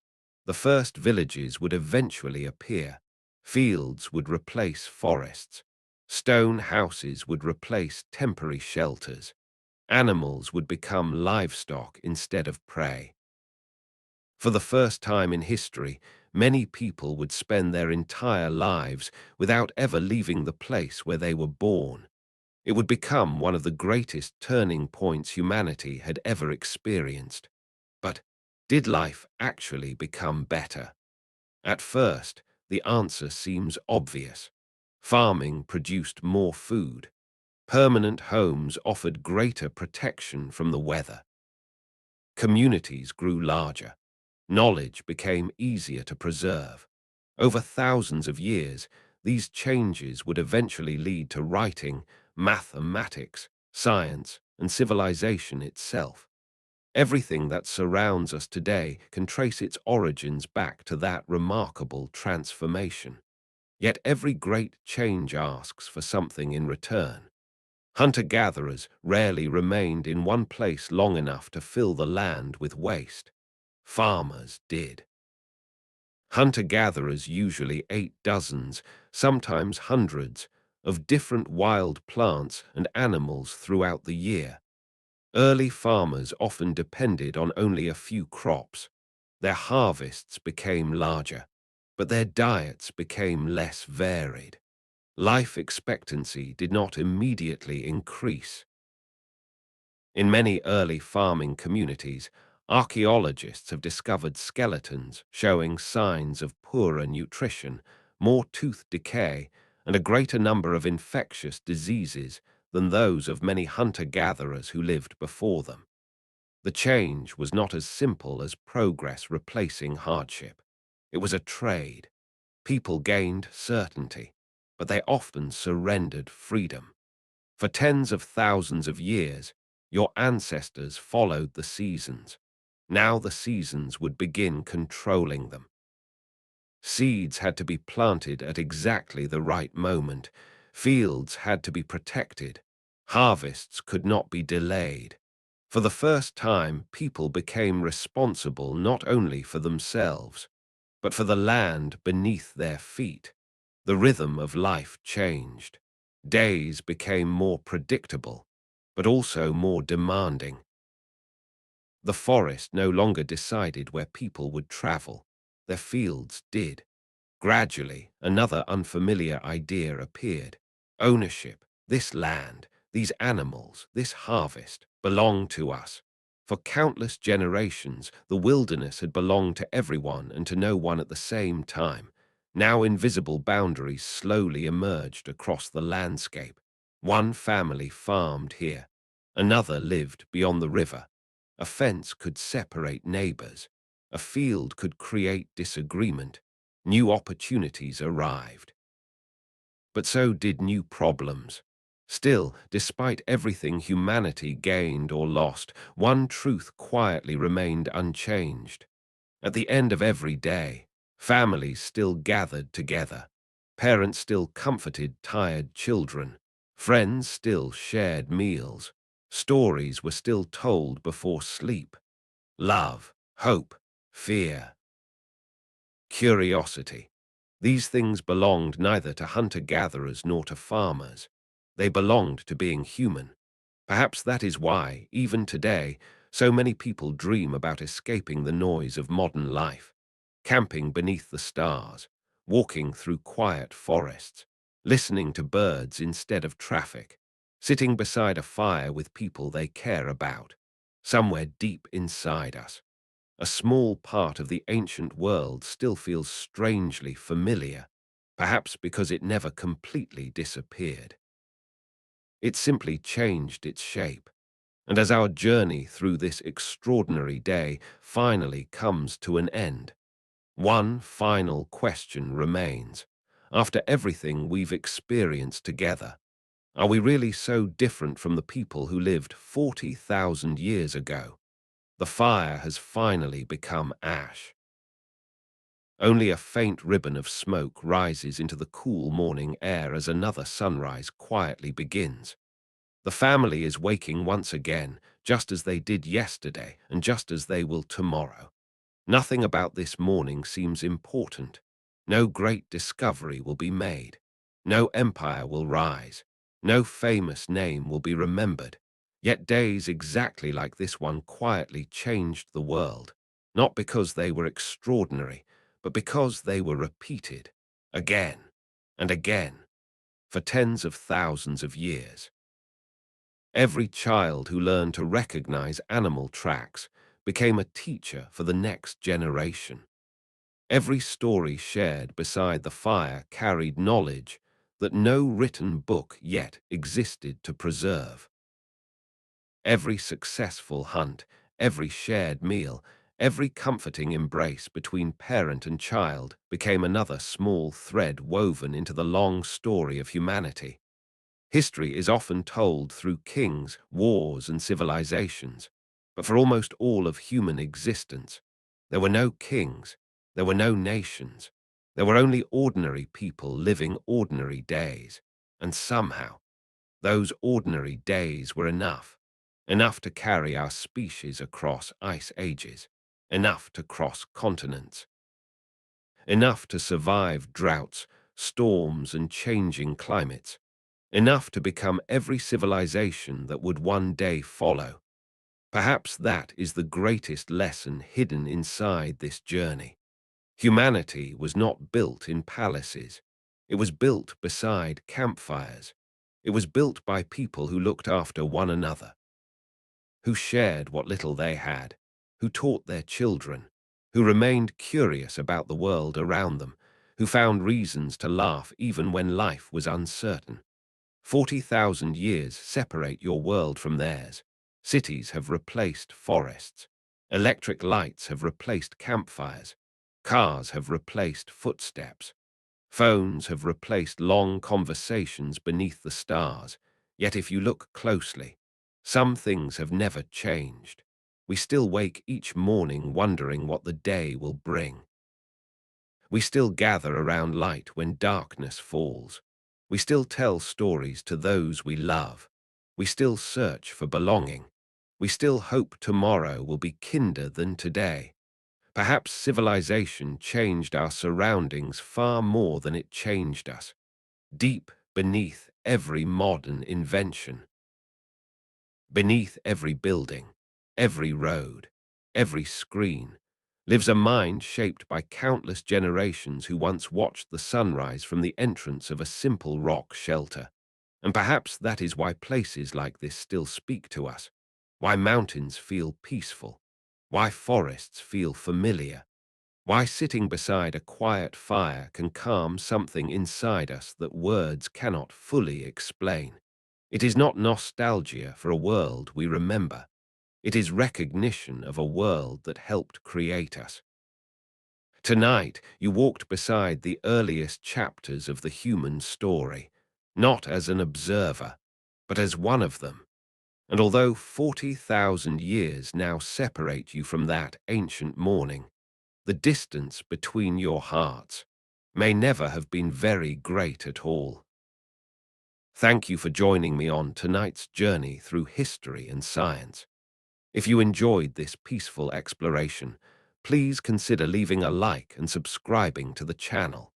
The first villages would eventually appear. Fields would replace forests. Stone houses would replace temporary shelters. Animals would become livestock instead of prey. For the first time in history, many people would spend their entire lives without ever leaving the place where they were born. It would become one of the greatest turning points humanity had ever experienced. But did life actually become better? At first, the answer seems obvious. Farming produced more food. Permanent homes offered greater protection from the weather. Communities grew larger. Knowledge became easier to preserve. Over thousands of years, these changes would eventually lead to writing, mathematics, science, and civilization itself. Everything that surrounds us today can trace its origins back to that remarkable transformation. Yet every great change asks for something in return. Hunter-gatherers rarely remained in one place long enough to fill the land with waste. Farmers did. Hunter-gatherers usually ate dozens, sometimes hundreds, of different wild plants and animals throughout the year. Early farmers often depended on only a few crops. Their harvests became larger, but their diets became less varied. Life expectancy did not immediately increase. In many early farming communities, archaeologists have discovered skeletons showing signs of poorer nutrition, more tooth decay, and a greater number of infectious diseases than those of many hunter-gatherers who lived before them. The change was not as simple as progress replacing hardship. It was a trade. People gained certainty, but they often surrendered freedom. For tens of thousands of years, your ancestors followed the seasons. Now the seasons would begin controlling them. Seeds had to be planted at exactly the right moment. Fields had to be protected. Harvests could not be delayed. For the first time, people became responsible not only for themselves, but for the land beneath their feet. The rhythm of life changed. Days became more predictable, but also more demanding. The forest no longer decided where people would travel. Their fields did. Gradually, another unfamiliar idea appeared. Ownership. This land, these animals, this harvest belong to us. For countless generations, the wilderness had belonged to everyone and to no one at the same time. Now invisible boundaries slowly emerged across the landscape. One family farmed here. Another lived beyond the river. A fence could separate neighbors. A field could create disagreement. New opportunities arrived. But so did new problems. Still, despite everything humanity gained or lost, one truth quietly remained unchanged. At the end of every day, families still gathered together. Parents still comforted tired children. Friends still shared meals. Stories were still told before sleep. Love, hope, fear, curiosity. These things belonged neither to hunter-gatherers nor to farmers. They belonged to being human. Perhaps that is why, even today, so many people dream about escaping the noise of modern life, camping beneath the stars, walking through quiet forests, listening to birds instead of traffic, sitting beside a fire with people they care about, somewhere deep inside us. A small part of the ancient world still feels strangely familiar, perhaps because it never completely disappeared. It simply changed its shape. And as our journey through this extraordinary day finally comes to an end, one final question remains. After everything we've experienced together, are we really so different from the people who lived 40,000 years ago? The fire has finally become ash. Only a faint ribbon of smoke rises into the cool morning air as another sunrise quietly begins. The family is waking once again, just as they did yesterday and just as they will tomorrow. Nothing about this morning seems important. No great discovery will be made. No empire will rise. No famous name will be remembered. Yet days exactly like this one quietly changed the world, not because they were extraordinary, but because they were repeated, again and again, for tens of thousands of years. Every child who learned to recognize animal tracks became a teacher for the next generation. Every story shared beside the fire carried knowledge that no written book yet existed to preserve. Every successful hunt, every shared meal, every comforting embrace between parent and child became another small thread woven into the long story of humanity. History is often told through kings, wars, and civilizations, but for almost all of human existence, there were no kings, there were no nations, there were only ordinary people living ordinary days, and somehow, those ordinary days were enough to carry our species across ice ages, enough to cross continents, enough to survive droughts, storms, and changing climates, enough to become every civilization that would one day follow. Perhaps that is the greatest lesson hidden inside this journey. Humanity was not built in palaces. It was built beside campfires. It was built by people who looked after one another, who shared what little they had, who taught their children, who remained curious about the world around them, who found reasons to laugh even when life was uncertain. 40,000 years separate your world from theirs. Cities have replaced forests. Electric lights have replaced campfires. Cars have replaced footsteps. Phones have replaced long conversations beneath the stars. Yet if you look closely, some things have never changed. We still wake each morning wondering what the day will bring. We still gather around light when darkness falls. We still tell stories to those we love. We still search for belonging. We still hope tomorrow will be kinder than today. Perhaps civilization changed our surroundings far more than it changed us, deep beneath every modern invention. Beneath every building, every road, every screen, lives a mind shaped by countless generations who once watched the sunrise from the entrance of a simple rock shelter. And perhaps that is why places like this still speak to us, why mountains feel peaceful, why forests feel familiar, why sitting beside a quiet fire can calm something inside us that words cannot fully explain. It is not nostalgia for a world we remember. It is recognition of a world that helped create us. Tonight, you walked beside the earliest chapters of the human story, not as an observer, but as one of them. And although 40,000 years now separate you from that ancient morning, the distance between your hearts may never have been very great at all. Thank you for joining me on tonight's journey through history and science. If you enjoyed this peaceful exploration, please consider leaving a like and subscribing to the channel.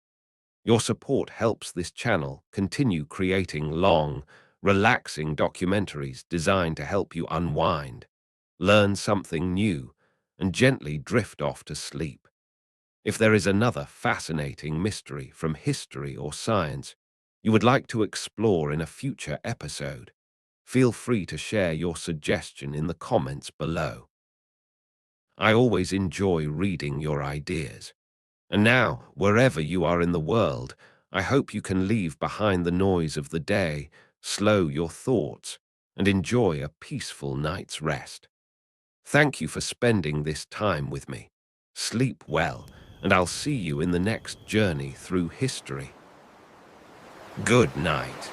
Your support helps this channel continue creating long, relaxing documentaries designed to help you unwind, learn something new, and gently drift off to sleep. If there is another fascinating mystery from history or science you would like to explore in a future episode, feel free to share your suggestion in the comments below. I always enjoy reading your ideas. And now, wherever you are in the world, I hope you can leave behind the noise of the day, slow your thoughts, and enjoy a peaceful night's rest. Thank you for spending this time with me. Sleep well, and I'll see you in the next journey through history. Good night.